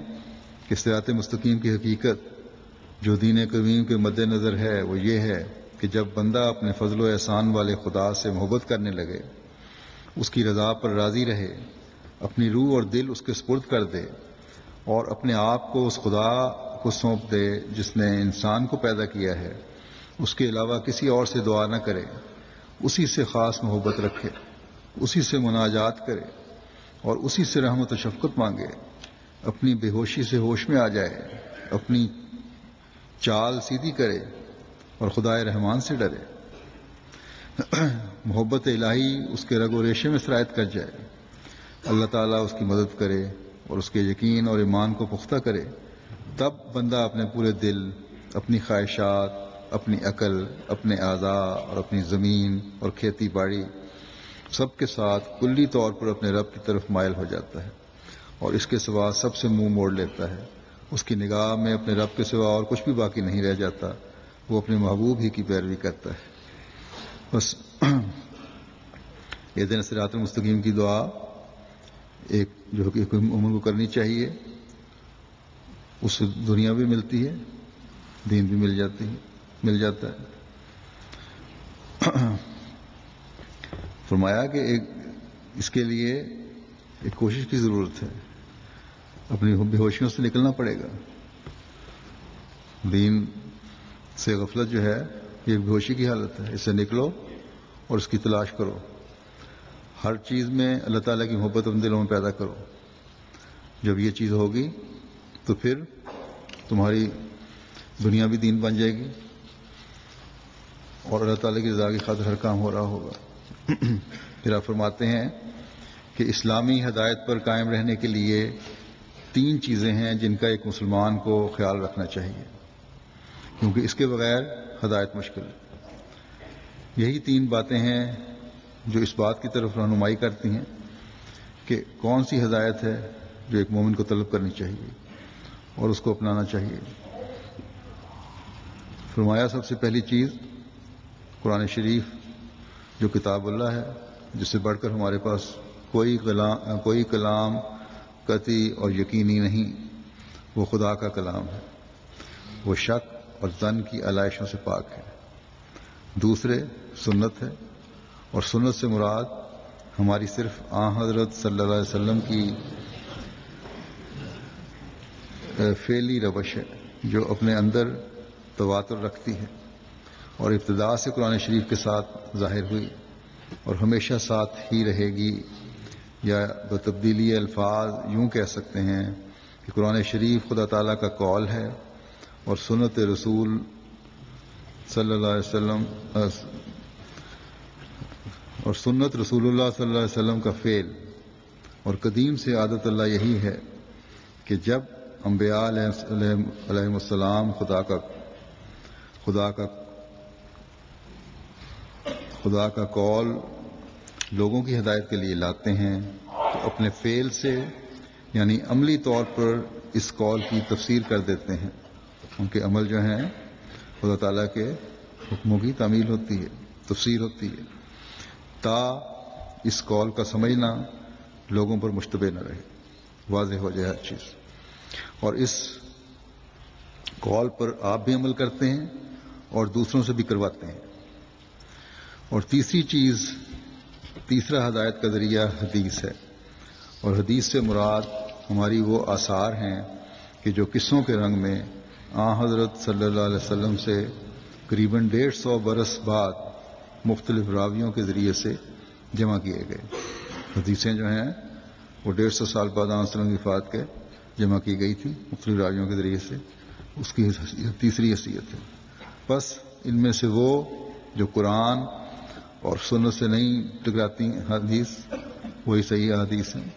کہ صراط مستقیم کی حقیقت جو دین قویم کے مد نظر ہے وہ یہ ہے کہ جب بندہ اپنے فضل و احسان والے خدا سے محبت کرنے لگے، اس کی رضا پر راضی رہے، اپنی روح اور دل اس کے سپرد کر دے اور اپنے آپ کو اس خدا کو سونپ دے جس نے انسان کو پیدا کیا ہے، اس کے علاوہ کسی اور سے دعا نہ کرے، اسی سے خاص محبت رکھے، اسی سے مناجات کرے اور اسی سے رحمت و شفقت مانگے، اپنی بے ہوشی سے ہوش میں آ جائے، اپنی چال سیدھی کرے اور خدائے رحمان سے ڈرے، محبت الہی اس کے رگ و ریشے میں سرایت کر جائے، اللہ تعالیٰ اس کی مدد کرے اور اس کے یقین اور ایمان کو پختہ کرے، تب بندہ اپنے پورے دل، اپنی خواہشات، اپنی عقل، اپنے اعضاء اور اپنی زمین اور کھیتی باڑی سب کے ساتھ کلی طور پر اپنے رب کی طرف مائل ہو جاتا ہے اور اس کے سوا سب سے منہ موڑ لیتا ہے، اس کی نگاہ میں اپنے رب کے سوا اور کچھ بھی باقی نہیں رہ جاتا، وہ اپنے محبوب ہی کی پیروی کرتا ہے۔ بس یہ دن صراط المستقیم کی دعا ایک جو کہ عمر کو کرنی چاہیے، اس سے دنیا بھی ملتی ہے، دین بھی مل جاتا ہے۔ فرمایا کہ اس کے لیے ایک کوشش کی ضرورت ہے، اپنی بے ہوشیوں سے نکلنا پڑے گا۔ دین سے غفلت جو ہے یہ بے ہوشی کی حالت ہے، اس سے نکلو اور اس کی تلاش کرو، ہر چیز میں اللہ تعالیٰ کی محبت اپنے دلوں میں پیدا کرو۔ جب یہ چیز ہوگی تو پھر تمہاری دنیا بھی دین بن جائے گی اور اللہ تعالیٰ کی رضا کی خاطر ہر کام ہو رہا ہوگا۔ پھر آپ فرماتے ہیں کہ اسلامی ہدایت پر قائم رہنے کے لیے 3 چیزیں ہیں جن کا ایک مسلمان کو خیال رکھنا چاہیے، کیونکہ اس کے بغیر ہدایت مشکل ہے۔ یہی 3 باتیں ہیں جو اس بات کی طرف رہنمائی کرتی ہیں کہ کون سی ہدایت ہے جو ایک مومن کو طلب کرنی چاہیے اور اس کو اپنانا چاہیے۔ فرمایا سب سے پہلی چیز قرآن شریف جو کتاب اللہ ہے، جس سے بڑھ کر ہمارے پاس کوئی کلام قطعی اور یقینی نہیں، وہ خدا کا کلام ہے، وہ شک اور ظن کی علائشوں سے پاک ہے۔ دوسرے سنت ہے، اور سنت سے مراد ہماری صرف حضرت صلی اللہ علیہ وسلم کی فعلی روش ہے جو اپنے اندر تواتر رکھتی ہے اور ابتدا سے قرآن شریف کے ساتھ ظاہر ہوئی اور ہمیشہ ساتھ ہی رہے گی، یا بتبدیلی الفاظ یوں کہہ سکتے ہیں کہ قرآن شریف خدا تعالیٰ کا قول ہے اور سنت رسول صلی اللہ علیہ وسلم اور سنت رسول اللہ صلی اللہ علیہ وسلم کا فعل، اور قدیم سے عادت اللہ یہی ہے کہ جب انبیاء علیہ السلام خدا کا قول لوگوں کی ہدایت کے لیے لاتے ہیں تو اپنے فعل سے یعنی عملی طور پر اس قول کی تفسیر کر دیتے ہیں، ان کے عمل جو ہیں خدا تعالیٰ کے حکموں کی تعمیل ہوتی ہے، تفسیر ہوتی ہے، تا اس قول کا سمجھنا لوگوں پر مشتبہ نہ رہے، واضح ہو جائے ہر چیز، اور اس قول پر آپ بھی عمل کرتے ہیں اور دوسروں سے بھی کرواتے ہیں۔ اور تیسرا ہدایت کا ذریعہ حدیث ہے، اور حدیث سے مراد ہماری وہ آثار ہیں کہ جو قصوں کے رنگ میں حضرت صلی اللہ علیہ وسلم سے قریباً 150 برس بعد مختلف راویوں کے ذریعے سے جمع کیے گئے۔ حدیثیں جو ہیں وہ 150 سال بعد صلی اللہ علیہ وسلم کی وفات کے جمع کی گئی تھی مختلف راویوں کے ذریعے سے، اس کی تیسری حیثیت ہے۔ بس ان میں سے وہ جو قرآن اور سنت سے نہیں ٹکراتی حدیث وہی صحیح حدیث ہیں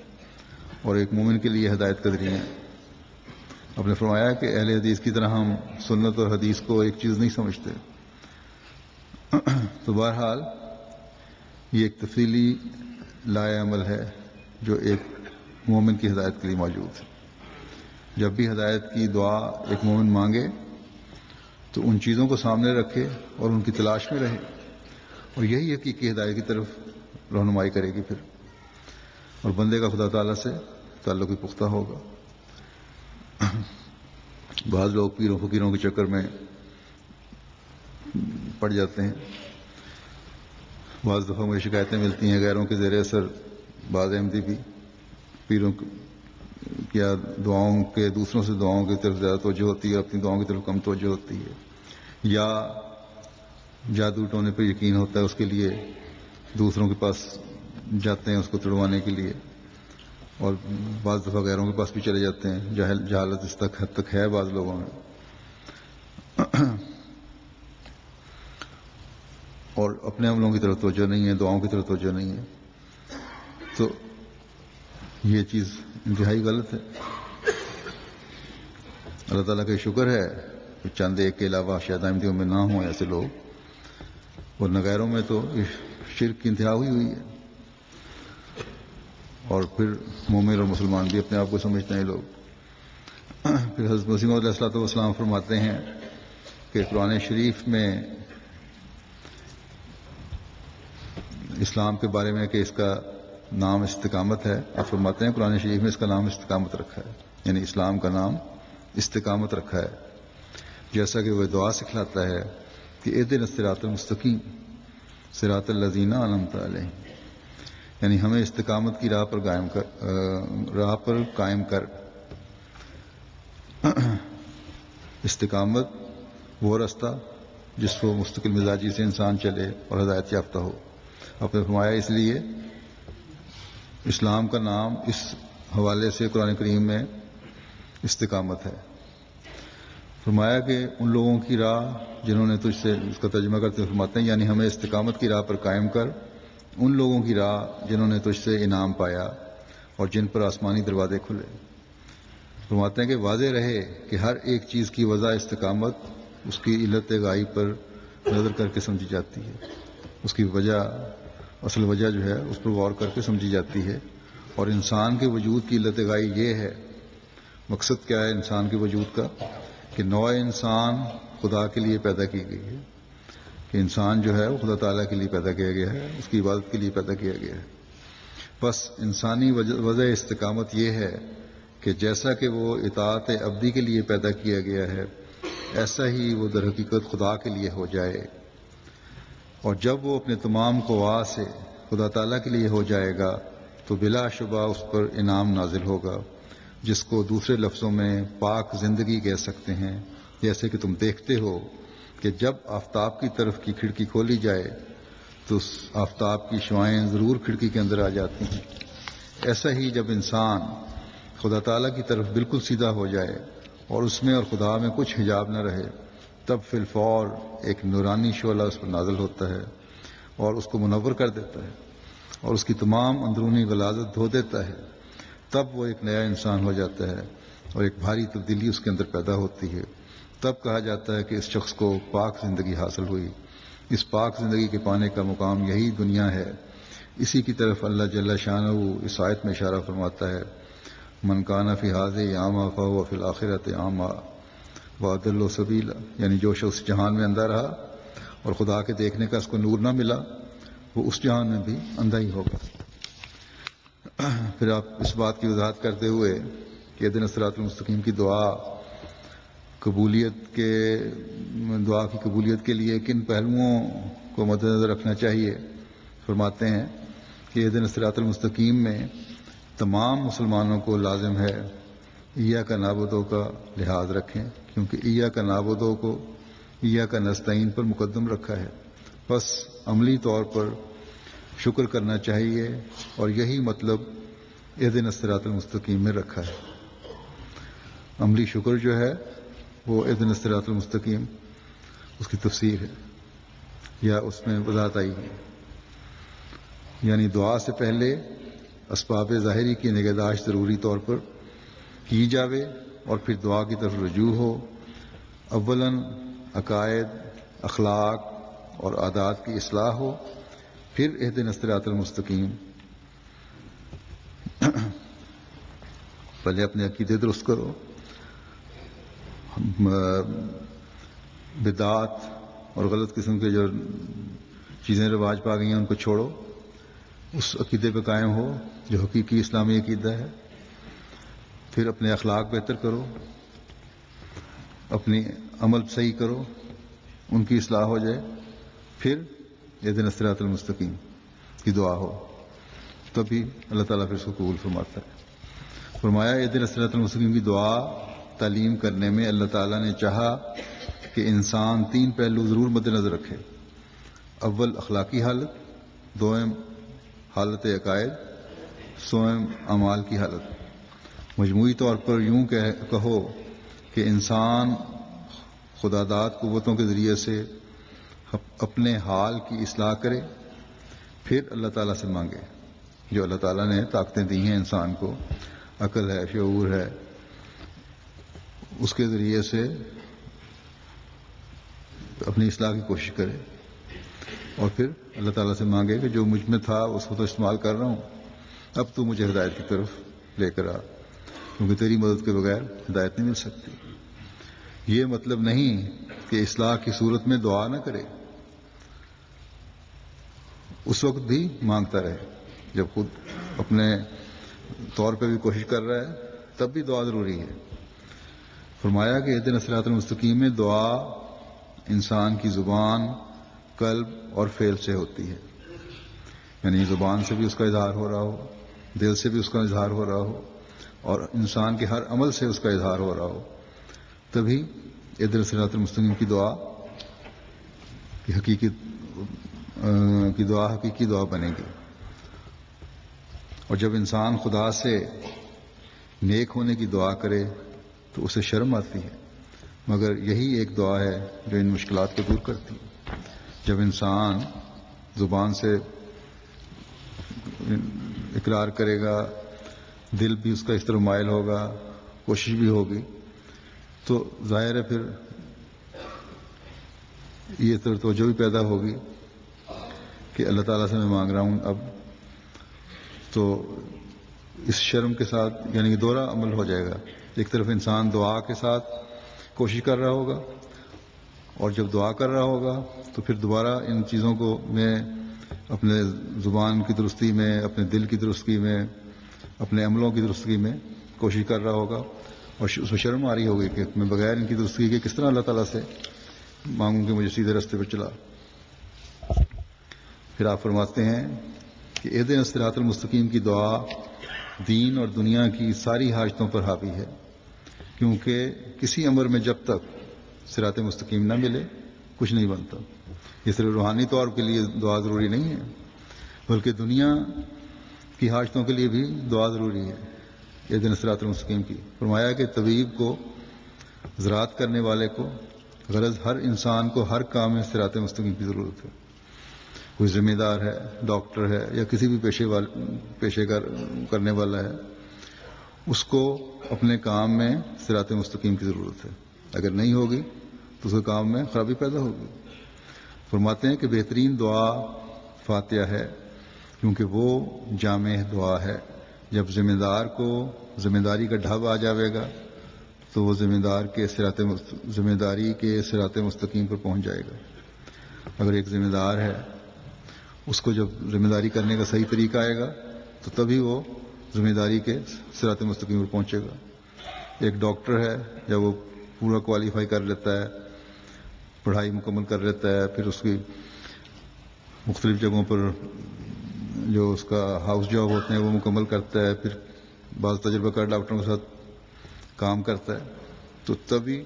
اور ایک مومن کے لیے ہدایت کا ذریعہ ہیں۔ آپ نے فرمایا کہ اہل حدیث کی طرح ہم سنت اور حدیث کو ایک چیز نہیں سمجھتے، تو بہرحال یہ ایک تفصیلی لائے عمل ہے جو ایک مومن کی ہدایت کے لیے موجود ہے. جب بھی ہدایت کی دعا ایک مومن مانگے تو ان چیزوں کو سامنے رکھے اور ان کی تلاش میں رہے، اور یہی حقیقی ہدایت کی طرف رہنمائی کرے گی پھر، اور بندے کا خدا تعالیٰ سے تعلق بھی پختہ ہوگا. بعض لوگ پیروں فقیروں کے چکر میں پڑ جاتے ہیں. بعض دفعہ مجھے شکایتیں ملتی ہیں غیروں کے زیر اثر بعض احمدی بھی پیروں کیا دعاؤں کے دوسروں سے دعاؤں کی طرف زیادہ توجہ ہوتی ہے، اپنی دعاؤں کی طرف کم توجہ ہوتی ہے، یا جادو ٹونے پہ یقین ہوتا ہے، اس کے لیے دوسروں کے پاس جاتے ہیں اس کو تڑوانے کے لیے، اور بعض دفعہ غیروں کے پاس بھی چلے جاتے ہیں. جہالت اس حد تک ہے بعض لوگوں میں. اور اپنے عملوں کی طرف توجہ نہیں ہے، دعاؤں کی طرف توجہ نہیں ہے. تو یہ چیز انتہائی غلط ہے. اللہ تعالیٰ کا شکر ہے کہ چند ایک کے علاوہ شاید احمدیوں میں نہ ہوں ایسے لوگ، اور غیروں میں تو شرک کی انتہا ہوئی ہے. اور پھر مومن اور مسلمان بھی اپنے آپ کو سمجھتے ہیں لوگ. پھر حضرت مسیح موعود علیہ الصلوۃ والسلام فرماتے ہیں کہ قرآن شریف میں اسلام کے بارے میں کہ اس کا نام استقامت ہے. آپ فرماتے ہیں قرآن شریف میں اس کا نام استقامت رکھا ہے، یعنی اسلام کا نام استقامت رکھا ہے. جیسا کہ وہ دعا سکھلاتا ہے کہ اہدنا الصراط المستقیم صراط الذین انعمت علیہم، یعنی ہمیں استقامت کی راہ پر قائم کر. استقامت وہ راستہ جس کو مستقل مزاجی سے انسان چلے اور ہدایت یافتہ ہو. آپ نے فرمایا اس لیے اسلام کا نام اس حوالے سے قرآن کریم میں استقامت ہے. فرمایا کہ ان لوگوں کی راہ جنہوں نے تجھ سے، اس کا ترجمہ کرتے فرماتے ہیں یعنی ہمیں استقامت کی راہ پر قائم کر ان لوگوں کی راہ جنہوں نے تجھ سے انعام پایا اور جن پر آسمانی دروازے کھلے. فرماتے ہیں کہ واضح رہے کہ ہر ایک چیز کی وجہ استقامت اس کی علت غائب پر نظر کر کے سمجھی جاتی ہے. اس کی وجہ، اصل وجہ جو ہے اس پر غور کر کے سمجھی جاتی ہے. اور انسان کے وجود کی علت غائب یہ ہے، مقصد کیا ہے انسان کے وجود کا، کہ نوع انسان خدا کے لیے پیدا کی گئی ہے، کہ انسان جو ہے وہ خدا تعالیٰ کے لیے پیدا کیا گیا ہے، اس کی عبادت کے لیے پیدا کیا گیا ہے. بس انسانی وجہ استقامت یہ ہے کہ جیسا کہ وہ اطاعت عبدی کے لیے پیدا کیا گیا ہے ایسا ہی وہ در حقیقت خدا کے لیے ہو جائے. اور جب وہ اپنے تمام قوا سے خدا تعالیٰ کے لیے ہو جائے گا تو بلا شبہ اس پر انعام نازل ہوگا، جس کو دوسرے لفظوں میں پاک زندگی کہہ سکتے ہیں. جیسے کہ تم دیکھتے ہو کہ جب آفتاب کی طرف کی کھڑکی کھولی جائے تو آفتاب کی شعائیں ضرور کھڑکی کے اندر آ جاتی ہیں. ایسا ہی جب انسان خدا تعالیٰ کی طرف بالکل سیدھا ہو جائے اور اس میں اور خدا میں کچھ حجاب نہ رہے، تب فی الفور ایک نورانی شعلہ اس پر نازل ہوتا ہے اور اس کو منور کر دیتا ہے اور اس کی تمام اندرونی غلاظت دھو دیتا ہے. تب وہ ایک نیا انسان ہو جاتا ہے اور ایک بھاری تبدیلی اس کے اندر پیدا ہوتی ہے. تب کہا جاتا ہے کہ اس شخص کو پاک زندگی حاصل ہوئی. اس پاک زندگی کے پانے کا مقام یہی دنیا ہے. اسی کی طرف اللہ جل شانہ اس آیت میں اشارہ فرماتا ہے، من کان فی ھذہ اعمی فہو فی الآخرۃ اعمی واضل سبیلا، یعنی جو شخص جہان میں اندھا رہا اور خدا کے دیکھنے کا اس کو نور نہ ملا وہ اس جہان میں بھی اندھا ہی ہوگا. پھر آپ اس بات کی وضاحت کرتے ہوئے کہ اہدنا الصراط المستقیم کی دعا کی قبولیت کے لیے کن پہلوؤں کو مد نظر رکھنا چاہیے، فرماتے ہیں کہ اہدنا الصراط المستقیم میں تمام مسلمانوں کو لازم ہے ایاک نعبد کا لحاظ رکھیں، کیونکہ ایاک نعبد کو ایاک نستعین پر مقدم رکھا ہے. بس عملی طور پر شکر کرنا چاہیے اور یہی مطلب اہدنا الصراط المستقیم میں رکھا ہے. عملی شکر جو ہے وہ اہدنا الصراط المستقیم اس کی تفسیر ہے یا اس میں وضاحت آئی ہے. یعنی دعا سے پہلے اسباب ظاہری کی نگہداشت ضروری طور پر کی جاوے اور پھر دعا کی طرف رجوع ہو. اولاً عقائد، اخلاق اور عادات کی اصلاح ہو، پھر اہدنا الصراط المستقیم پہلے اپنے عقیدے درست کرو، بدعات اور غلط قسم کے جو چیزیں رواج پا گئی ہیں ان کو چھوڑو، اس عقیدے پہ قائم ہو جو حقیقی اسلامی عقیدہ ہے. پھر اپنے اخلاق بہتر کرو، اپنی عمل صحیح کرو، ان کی اصلاح ہو جائے. پھر اہدنا الصراط المستقیم کی دعا ہو، تبھی اللہ تعالیٰ پھر اس کو قبول فرماتا ہے. فرمایا اہدنا الصراط المستقیم کی دعا تعلیم کرنے میں اللہ تعالیٰ نے چاہا کہ انسان 3 پہلو ضرور مد نظر رکھے. اول اخلاقی حالت، دوم حالت عقائد، سوم اعمال کی حالت. مجموعی طور پر یوں کہو کہ انسان خداداد قوتوں کے ذریعے سے اپنے حال کی اصلاح کرے، پھر اللہ تعالیٰ سے مانگے. جو اللہ تعالیٰ نے طاقتیں دی ہیں انسان کو، عقل ہے، شعور ہے، اس کے ذریعے سے اپنی اصلاح کی کوشش کرے، اور پھر اللہ تعالیٰ سے مانگے کہ جو مجھ میں تھا اس کو تو استعمال کر رہا ہوں، اب تو مجھے ہدایت کی طرف لے کر آ، کیونکہ تیری مدد کے بغیر ہدایت نہیں مل سکتی. یہ مطلب نہیں کہ اصلاح کی صورت میں دعا نہ کرے، اس وقت بھی مانگتا رہے. جب خود اپنے طور پہ بھی کوشش کر رہا ہے تب بھی دعا ضروری ہے. فرمایا کہ اہدنا الصراط المستقیم میں دعا انسان کی زبان، قلب اور فعل سے ہوتی ہے. یعنی زبان سے بھی اس کا اظہار ہو رہا ہو، دل سے بھی اس کا اظہار ہو رہا ہو، اور انسان کے ہر عمل سے اس کا اظہار ہو رہا ہو، تبھی اہدنا الصراط المستقیم کی دعا کی حقیقی دعا بنے گی. اور جب انسان خدا سے نیک ہونے کی دعا کرے تو اسے شرم آتی ہے، مگر یہی ایک دعا ہے جو ان مشکلات کو دور کرتی ہے. جب انسان زبان سے اقرار کرے گا، دل بھی اس کا اس طرح مائل ہوگا، کوشش بھی ہوگی، تو ظاہر ہے پھر یہ توجہ بھی پیدا ہوگی کہ اللہ تعالیٰ سے میں مانگ رہا ہوں. اب تو اس شرم کے ساتھ یعنی کہ دوہرا عمل ہو جائے گا. ایک طرف انسان دعا کے ساتھ کوشش کر رہا ہوگا، اور جب دعا کر رہا ہوگا تو پھر دوبارہ ان چیزوں کو میں اپنے زبان کی درستی میں، اپنے دل کی درستی میں، اپنے عملوں کی درستگی میں کوشش کر رہا ہوگا، اور اس میں شرم آ رہی ہوگی کہ میں بغیر ان کی درستگی کے کس طرح اللہ تعالیٰ سے مانگوں کہ مجھے سیدھے راستے پر چلا. پھر آپ فرماتے ہیں کہ اہدنا الصراط المستقیم کی دعا دین اور دنیا کی ساری حاجتوں پر حاوی ہے، کیونکہ کسی امر میں جب تک صراط مستقیم نہ ملے کچھ نہیں بنتا. یہ صرف روحانی طور کے لیے دعا ضروری نہیں ہے، بلکہ دنیا کی حاجتوں کے لیے بھی دعا ضروری ہے اہدنا الصراط المستقیم کی. فرمایا کہ طبیب کو، زراعت کرنے والے کو، غرض ہر انسان کو ہر کام میں صراط مستقیم کی ضرورت ہے. کوئی ذمہ دار ہے، ڈاکٹر ہے، یا کسی بھی پیشے کرنے والا ہے، اس کو اپنے کام میں صراط مستقیم کی ضرورت ہے. اگر نہیں ہوگی تو اس کے کام میں خرابی پیدا ہوگی. فرماتے ہیں کہ بہترین دعا فاتحہ ہے، کیونکہ وہ جامع دعا ہے. جب ذمہ دار کو ذمہ داری کا ڈھب آ جاوے گا تو وہ ذمہ داری کے صراط مستقیم پر پہنچ جائے گا. اگر ایک ذمہ دار ہے، اس کو جب ذمہ داری کرنے کا صحیح طریقہ آئے گا تو تبھی وہ ذمہ داری کے صراط مستقیم پر پہنچے گا. ایک ڈاکٹر ہے، جب وہ پورا کوالیفائی کر لیتا ہے، پڑھائی مکمل کر لیتا ہے، پھر اس کی مختلف جگہوں پر جو اس کا ہاؤس جاب ہوتے ہیں وہ مکمل کرتا ہے، پھر بعض تجربہ کار ڈاکٹروں کے ساتھ کام کرتا ہے، تو تبھی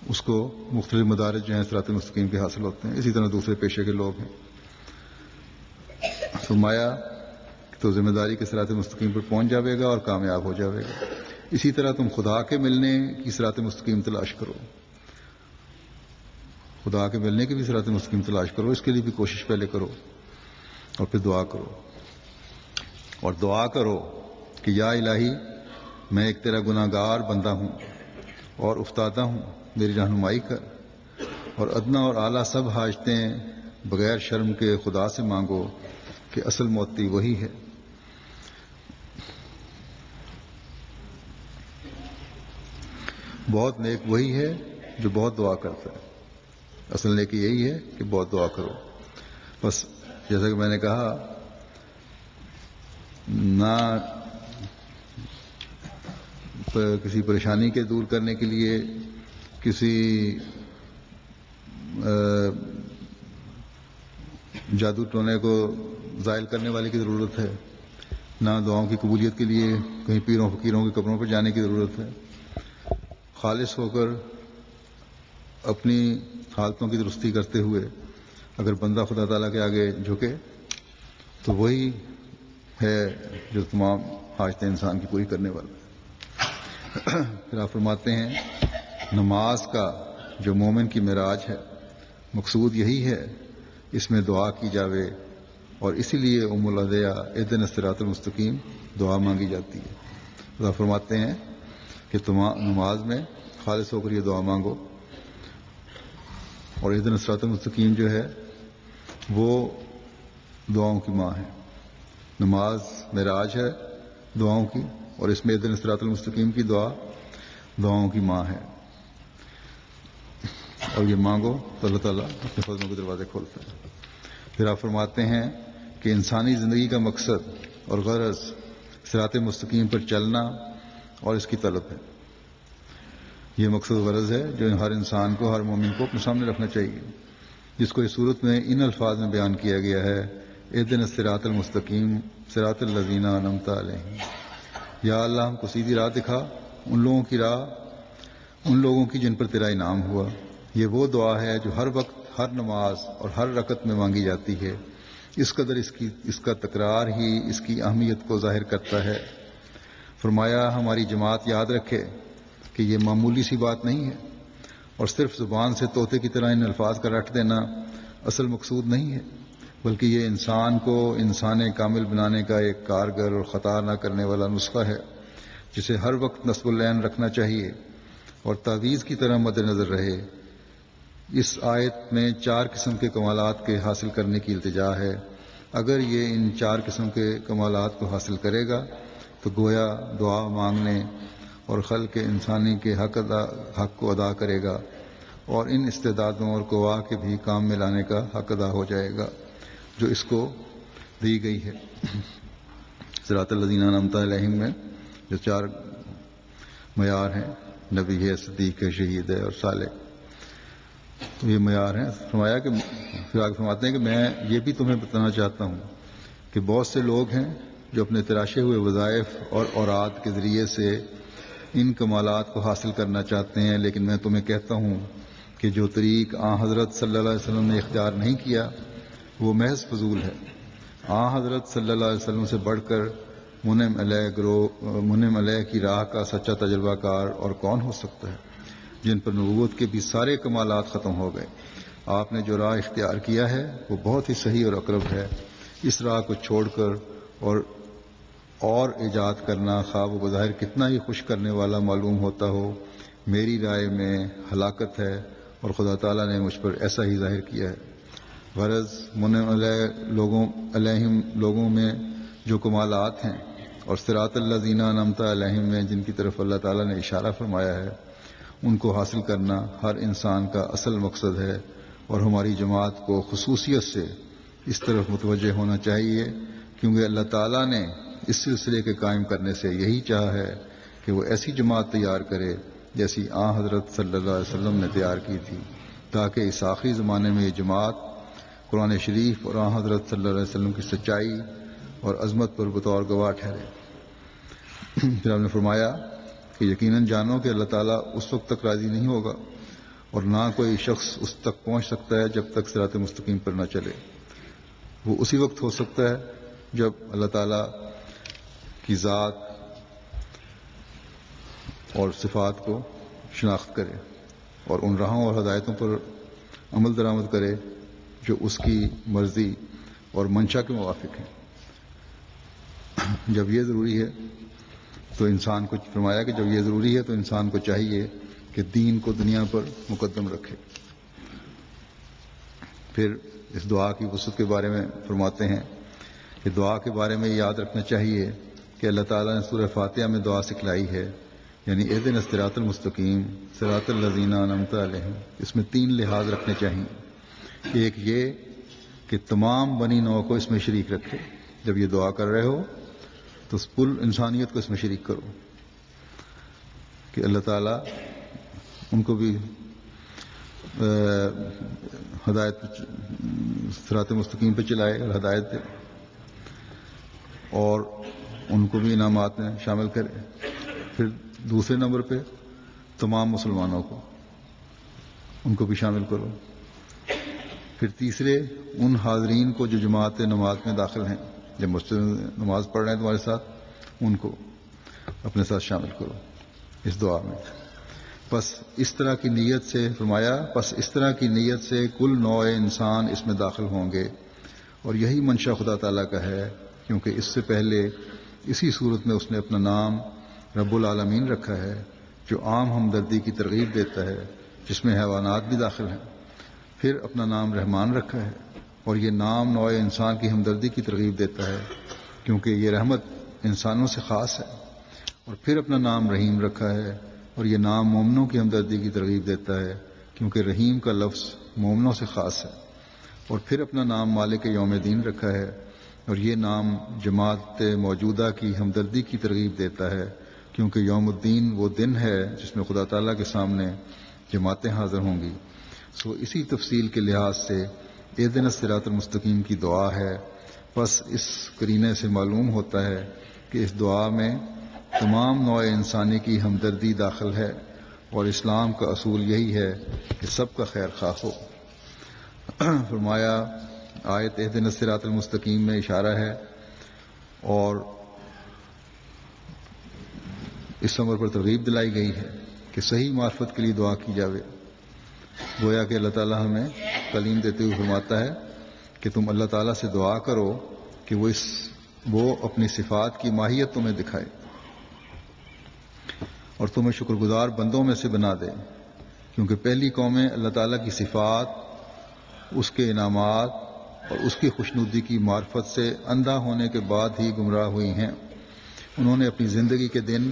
اس کو مختلف مدارج جو ہیں صراط مستقیم کے حاصل ہوتے ہیں. اسی طرح دوسرے پیشے کے لوگ ہیں. فرمایا تو ذمہ داری کے صراط مستقیم پر پہنچ جاوے گا اور کامیاب ہو جاوے گا. اسی طرح تم خدا کے ملنے کی صراط مستقیم تلاش کرو، خدا کے ملنے کی بھی صراط مستقیم تلاش کرو. اس کے لیے بھی کوشش پہلے کرو اور پھر دعا کرو. اور دعا کرو کہ یا الہی، میں ایک تیرا گناہ گار بندہ ہوں اور افتادہ ہوں، میری رہنمائی کر. اور ادنا اور اعلیٰ سب حاجتیں بغیر شرم کے خدا سے مانگو کہ اصل موتی وہی ہے. بہت نیک وہی ہے جو بہت دعا کرتا ہے. اصل نیکی یہی ہے کہ بہت دعا کرو. بس جیسا کہ میں نے کہا، نہ کسی پریشانی کے دور کرنے کے لیے کسی جادو ٹونے کو زائل کرنے والے کی ضرورت ہے، نہ دعاؤں کی قبولیت کے لیے کہیں پیروں فقیروں کے قبروں پر جانے کی ضرورت ہے. خالص ہو کر اپنی حالتوں کی درستی کرتے ہوئے اگر بندہ خدا تعالیٰ کے آگے جھکے تو وہی ہے جو تمام حاجتیں انسان کی پوری کرنے والا ہے. پھر آپ فرماتے ہیں نماز کا جو مومن کی معراج ہے مقصود یہی ہے، اس میں دعا کی جاوے، اور اسی لیے ام الادیہ اہدنا الصراط المستقیم دعا مانگی جاتی ہے. خدا فرماتے ہیں کہ تم نماز میں خالص ہو کر یہ دعا مانگو، اور اہدنا الصراط المستقیم جو ہے وہ دعاؤں کی ماں ہے. نماز معراج ہے دعاؤں کی، اور اس میں اہدنا الصراط المستقیم کی دعا دعاؤں کی ماں ہے. اور یہ مانگو تو اللہ تعالیٰ اپنے فضلوں کے دروازے کھولتا ہے. پھر آپ فرماتے ہیں کہ انسانی زندگی کا مقصد اور غرض صراط مستقیم پر چلنا اور اس کی طلب ہے. یہ مقصد و غرض ہے جو ہر انسان کو، ہر مومن کو اپنے سامنے رکھنا چاہیے، جس کو اس صورت میں ان الفاظ میں بیان کیا گیا ہے، اہدنا الصراط المستقیم صراط الذین انعمت علیہم. یا اللہ ہم کو سیدھی راہ دکھا، ان لوگوں کی راہ، ان لوگوں کی جن پر تیرا انعام ہوا. یہ وہ دعا ہے جو ہر وقت، ہر نماز اور ہر رکعت میں مانگی جاتی ہے. اس قدر اس کا تکرار ہی اس کی اہمیت کو ظاہر کرتا ہے. فرمایا ہماری جماعت یاد رکھے کہ یہ معمولی سی بات نہیں ہے، اور صرف زبان سے طوطے کی طرح ان الفاظ کا رٹ دینا اصل مقصود نہیں ہے، بلکہ یہ انسان کو انسان کامل بنانے کا ایک کارگر اور خطا نہ کرنے والا نسخہ ہے، جسے ہر وقت نصب العین رکھنا چاہیے اور تعویذ کی طرح مد نظر رہے. اس آیت میں 4 قسم کے کمالات کے حاصل کرنے کی التجا ہے. اگر یہ ان 4 قسم کے کمالات کو حاصل کرے گا تو گویا دعا مانگنے اور خلق انسانی کے حق کو ادا کرے گا، اور ان استعدادوں اور قوا کے بھی کام میں لانے کا حق ادا ہو جائے گا جو اس کو دی گئی ہے. صراط الذین انعمت علیہم میں جو 4 معیار ہیں، نبی ہے، صدیق ہے، شہید ہے اور صالح، تو یہ معیار ہیں. فرمایا کہ پھر آگے فرماتے ہیں کہ میں یہ بھی تمہیں بتانا چاہتا ہوں کہ بہت سے لوگ ہیں جو اپنے تراشے ہوئے وظائف اور اوراد کے ذریعے سے ان کمالات کو حاصل کرنا چاہتے ہیں، لیکن میں تمہیں کہتا ہوں کہ جو طریق حضرت صلی اللہ علیہ وسلم نے اختیار نہیں کیا وہ محض فضول ہے. حضرت صلی اللہ علیہ وسلم سے بڑھ کر منعم علیہ کی راہ کا سچا تجربہ کار اور کون ہو سکتا ہے، جن پر نبوت کے بھی سارے کمالات ختم ہو گئے. آپ نے جو راہ اختیار کیا ہے وہ بہت ہی صحیح اور اقرب ہے. اس راہ کو چھوڑ کر اور ایجاد کرنا خواب و بظاہر کتنا ہی خوش کرنے والا معلوم ہوتا ہو، میری رائے میں ہلاکت ہے، اور خدا تعالیٰ نے مجھ پر ایسا ہی ظاہر کیا ہے. غرض منعم علیہم لوگوں میں جو کمالات ہیں اور صراط الذین انعمت علیہم میں جن کی طرف اللہ تعالیٰ نے اشارہ فرمایا ہے، ان کو حاصل کرنا ہر انسان کا اصل مقصد ہے. اور ہماری جماعت کو خصوصیت سے اس طرف متوجہ ہونا چاہیے، کیونکہ اللہ تعالیٰ نے اس سلسلے کے قائم کرنے سے یہی چاہا ہے کہ وہ ایسی جماعت تیار کرے جیسی حضرت صلی اللہ علیہ وسلم نے تیار کی تھی، تاکہ اس آخری زمانے میں یہ جماعت قرآن شریف اور حضرت صلی اللہ علیہ وسلم کی سچائی اور عظمت پر بطور گواہ ٹھہرے. پھر آپ نے فرمایا کہ یقیناً جانو کہ اللہ تعالیٰ اس وقت تک راضی نہیں ہوگا اور نہ کوئی شخص اس تک پہنچ سکتا ہے جب تک صراط مستقیم پر نہ چلے. وہ اسی وقت ہو سکتا ہے جب اللہ تعالیٰ کی ذات اور صفات کو شناخت کرے اور ان راہوں اور ہدایتوں پر عمل درآمد کرے جو اس کی مرضی اور منشا کے موافق ہیں. جب یہ ضروری ہے تو انسان کو فرمایا کہ جب یہ ضروری ہے تو انسان کو چاہیے کہ دین کو دنیا پر مقدم رکھے. پھر اس دعا کی وسعت کے بارے میں فرماتے ہیں کہ دعا کے بارے میں یاد رکھنا چاہیے کہ اللہ تعالیٰ نے سورہ فاتحہ میں دعا سکھلائی ہے. یعنی اہدنا الصراط المستقیم صراط الذین انعمت علیہم، اس میں 3 لحاظ رکھنے چاہیے. ایک یہ کہ تمام بنی نوع کو اس میں شریک رکھے. جب یہ دعا کر رہے ہو تو کل انسانیت کو اس میں شریک کرو کہ اللہ تعالیٰ ان کو بھی ہدایت صراط مستقیم پہ چلائے اور ہدایت دے، اور ان کو بھی انعامات میں شامل کرے. پھر دوسرے نمبر پہ تمام مسلمانوں کو، ان کو بھی شامل کرو. پھر تیسرے ان حاضرین کو جو جماعت نماز میں داخل ہیں، جب مسجد نماز پڑھ رہے ہیں تمہارے ساتھ، ان کو اپنے ساتھ شامل کرو اس دعا میں. بس اس طرح کی نیت سے فرمایا، بس اس طرح کی نیت سے کل نوع انسان اس میں داخل ہوں گے. اور یہی منشا خدا تعالیٰ کا ہے، کیونکہ اس سے پہلے اسی صورت میں اس نے اپنا نام رب العالمین رکھا ہے، جو عام ہمدردی کی ترغیب دیتا ہے، جس میں حیوانات بھی داخل ہیں. پھر اپنا نام رحمان رکھا ہے، اور یہ نام نوع انسان کی ہمدردی کی ترغیب دیتا ہے، کیونکہ یہ رحمت انسانوں سے خاص ہے. اور پھر اپنا نام رحیم رکھا ہے، اور یہ نام مومنوں کی ہمدردی کی ترغیب دیتا ہے، کیونکہ رحیم کا لفظ مومنوں سے خاص ہے. اور پھر اپنا نام مالک یوم دین رکھا ہے، اور یہ نام جماعت موجودہ کی ہمدردی کی ترغیب دیتا ہے، کیونکہ یوم الدین وہ دن ہے جس میں خدا تعالیٰ کے سامنے جماعتیں حاضر ہوں گی. اسی تفصیل کے لحاظ سے اہدنا الصراط المستقیم کی دعا ہے. بس اس قرینے سے معلوم ہوتا ہے کہ اس دعا میں تمام نوع انسانی کی ہمدردی داخل ہے، اور اسلام کا اصول یہی ہے کہ سب کا خیر خواہ ہو. فرمایا آیت اہدنا الصراط المستقیم میں اشارہ ہے، اور اس امر پر ترغیب دلائی گئی ہے کہ صحیح معرفت کے لیے دعا کی جاوے. گویا کہ اللہ تعالیٰ ہمیں تعلیم دیتے ہوئے فرماتا ہے کہ تم اللہ تعالیٰ سے دعا کرو کہ وہ اپنی صفات کی ماہیت تمہیں دکھائے اور تمہیں شکر گزار بندوں میں سے بنا دے، کیونکہ پہلی قومیں اللہ تعالیٰ کی صفات، اس کے انعامات اور اس کی خوشنودی کی معرفت سے اندھا ہونے کے بعد ہی گمراہ ہوئی ہیں. انہوں نے اپنی زندگی کے دن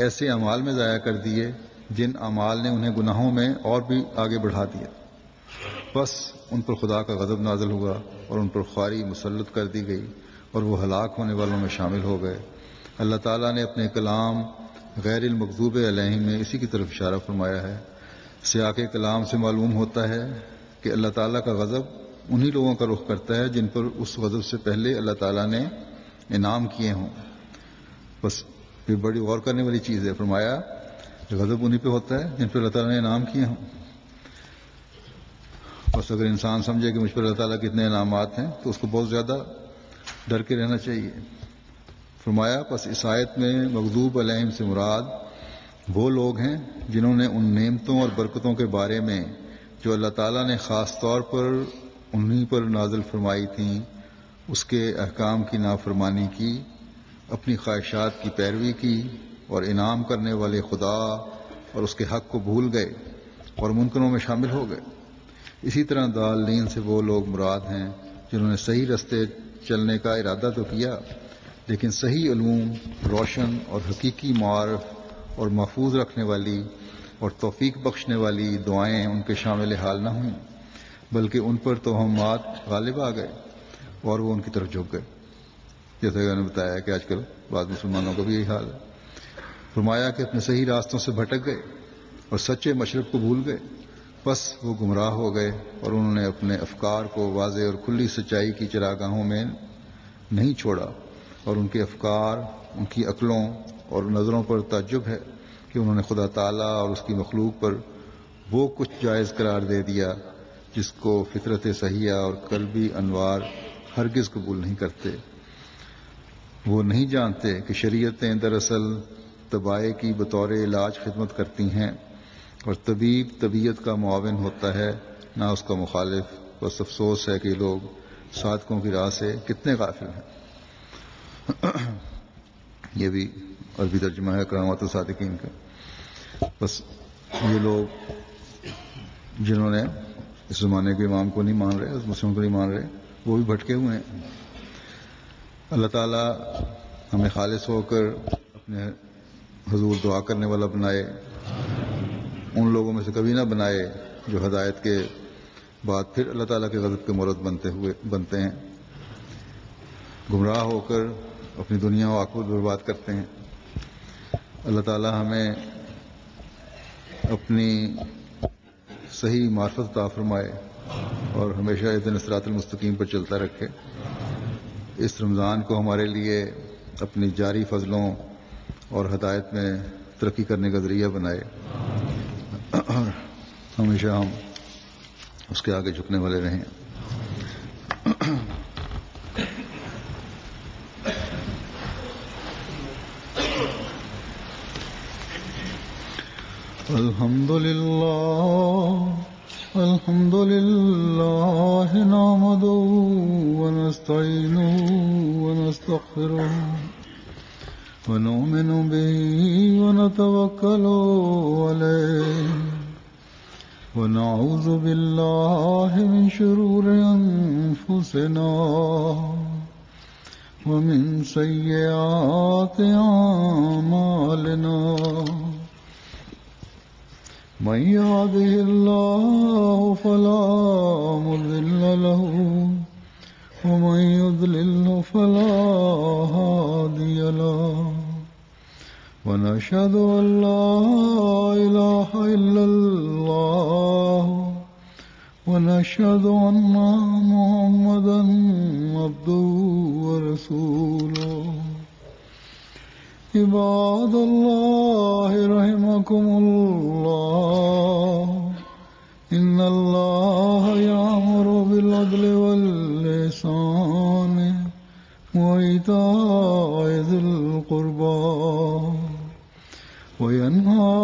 ایسے اعمال میں ضائع کر دیے جن اعمال نے انہیں گناہوں میں اور بھی آگے بڑھا دیا. بس ان پر خدا کا غضب نازل ہوا اور ان پر خواری مسلط کر دی گئی، اور وہ ہلاک ہونے والوں میں شامل ہو گئے. اللہ تعالیٰ نے اپنے کلام غیر المغضوب علیہم میں اسی کی طرف اشارہ فرمایا ہے. سیاق کلام سے معلوم ہوتا ہے کہ اللہ تعالیٰ کا غضب انہی لوگوں کا رخ کرتا ہے جن پر اس غضب سے پہلے اللہ تعالیٰ نے انعام کیے ہوں. بس یہ بڑی غور کرنے والی چیز ہے. فرمایا کہ غضب انہی پہ ہوتا ہے جن پر اللہ تعالیٰ نے انعام کیے ہوں. بس اگر انسان سمجھے کہ مجھ پر اللہ تعالیٰ کے اتنے انعامات ہیں تو اس کو بہت زیادہ ڈر کے رہنا چاہیے. فرمایا پس اس آیت میں مغضوب علیہم سے مراد وہ لوگ ہیں جنہوں نے ان نعمتوں اور برکتوں کے بارے میں جو اللہ تعالیٰ نے خاص طور پر انہی پر نازل فرمائی تھیں، اس کے احکام کی نافرمانی کی، اپنی خواہشات کی پیروی کی، اور انعام کرنے والے خدا اور اس کے حق کو بھول گئے اور منکروں میں شامل ہو گئے. اسی طرح ضالین سے وہ لوگ مراد ہیں جنہوں نے صحیح رستے چلنے کا ارادہ تو کیا، لیکن صحیح علوم، روشن اور حقیقی معارف اور محفوظ رکھنے والی اور توفیق بخشنے والی دعائیں ان کے شامل حال نہ ہوئیں، بلکہ ان پر توہمات غالب آ گئے اور وہ ان کی طرف جھک گئے. جیسا کہ میں نے بتایا کہ آج کل بعض مسلمانوں کا بھی یہی حال ہے. فرمایا کہ اپنے صحیح راستوں سے بھٹک گئے اور سچے مشرب کو بھول گئے. بس وہ گمراہ ہو گئے اور انہوں نے اپنے افکار کو واضح اور کھلی سچائی کی چراگاہوں میں نہیں چھوڑا، اور ان کے افکار، ان کی عقلوں اور نظروں پر تعجب ہے کہ انہوں نے خدا تعالیٰ اور اس کی مخلوق پر وہ کچھ جائز قرار دے دیا جس کو فطرت صحیحہ اور قلبی انوار ہرگز قبول نہیں کرتے. وہ نہیں جانتے کہ شریعتیں دراصل طبائع کی بطور علاج خدمت کرتی ہیں، اور طبیب طبیعت کا معاون ہوتا ہے نہ اس کا مخالف. بس افسوس ہے کہ لوگ صادقوں کی راہ سے کتنے غافل ہیں. یہ بھی عربی ترجمہ ہے کرامات الصادقین کا. بس یہ لوگ جنہوں نے اس زمانے کے امام کو نہیں مان رہے، اس مسلموں کو نہیں مان رہے، وہ بھی بھٹکے ہوئے ہیں. اللہ تعالیٰ ہمیں خالص ہو کر اپنے حضور دعا کرنے والا بنائے، ان لوگوں میں سے کبھی نہ بنائے جو ہدایت کے بعد پھر اللہ تعالیٰ کے غضب کے مورد بنتے ہیں، گمراہ ہو کر اپنی دنیا و آخرت برباد کرتے ہیں۔ اللہ تعالیٰ ہمیں اپنی صحیح معرفت عطا فرمائے اور ہمیشہ اہدنا الصراط المستقیم پر چلتا رکھے۔ اس رمضان کو ہمارے لیے اپنی جاری فضلوں اور ہدایت میں ترقی کرنے کا ذریعہ بنائے، ہمیشہ ہم اس کے آگے جھکنے والے رہیں۔ الحمد للہ نحمده ونستعینه ونستغفره ونؤمن به ونتوکل علیہ ونعوذ باللہ من شرور انفسنا ومن سیئات اعمالنا من يهده الله فلا مضل له ومن يضلل فلا هادي له ونشهد أن لا إله إلا الله ونشهد أن محمدا عبده ورسوله عباد الله رحمكم الله إن الله يأمر بالعدل والإحسان وإيتاء ذي القربى وينهى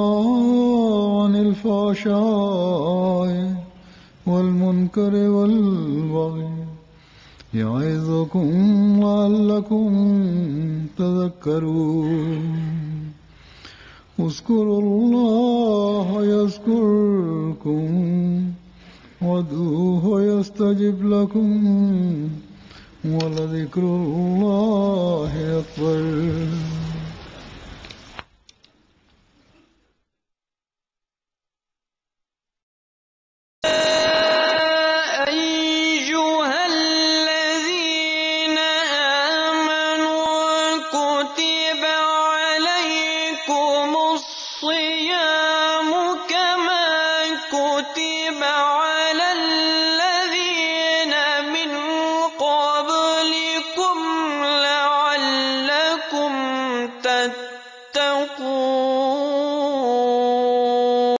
عن الفحشاء والمنكر والبغي يعظكم لعلكم تذكرون اذكروا الله يذكركم وادعوه يستجب لكم ولذكر الله أكبر الصيام كما كتب على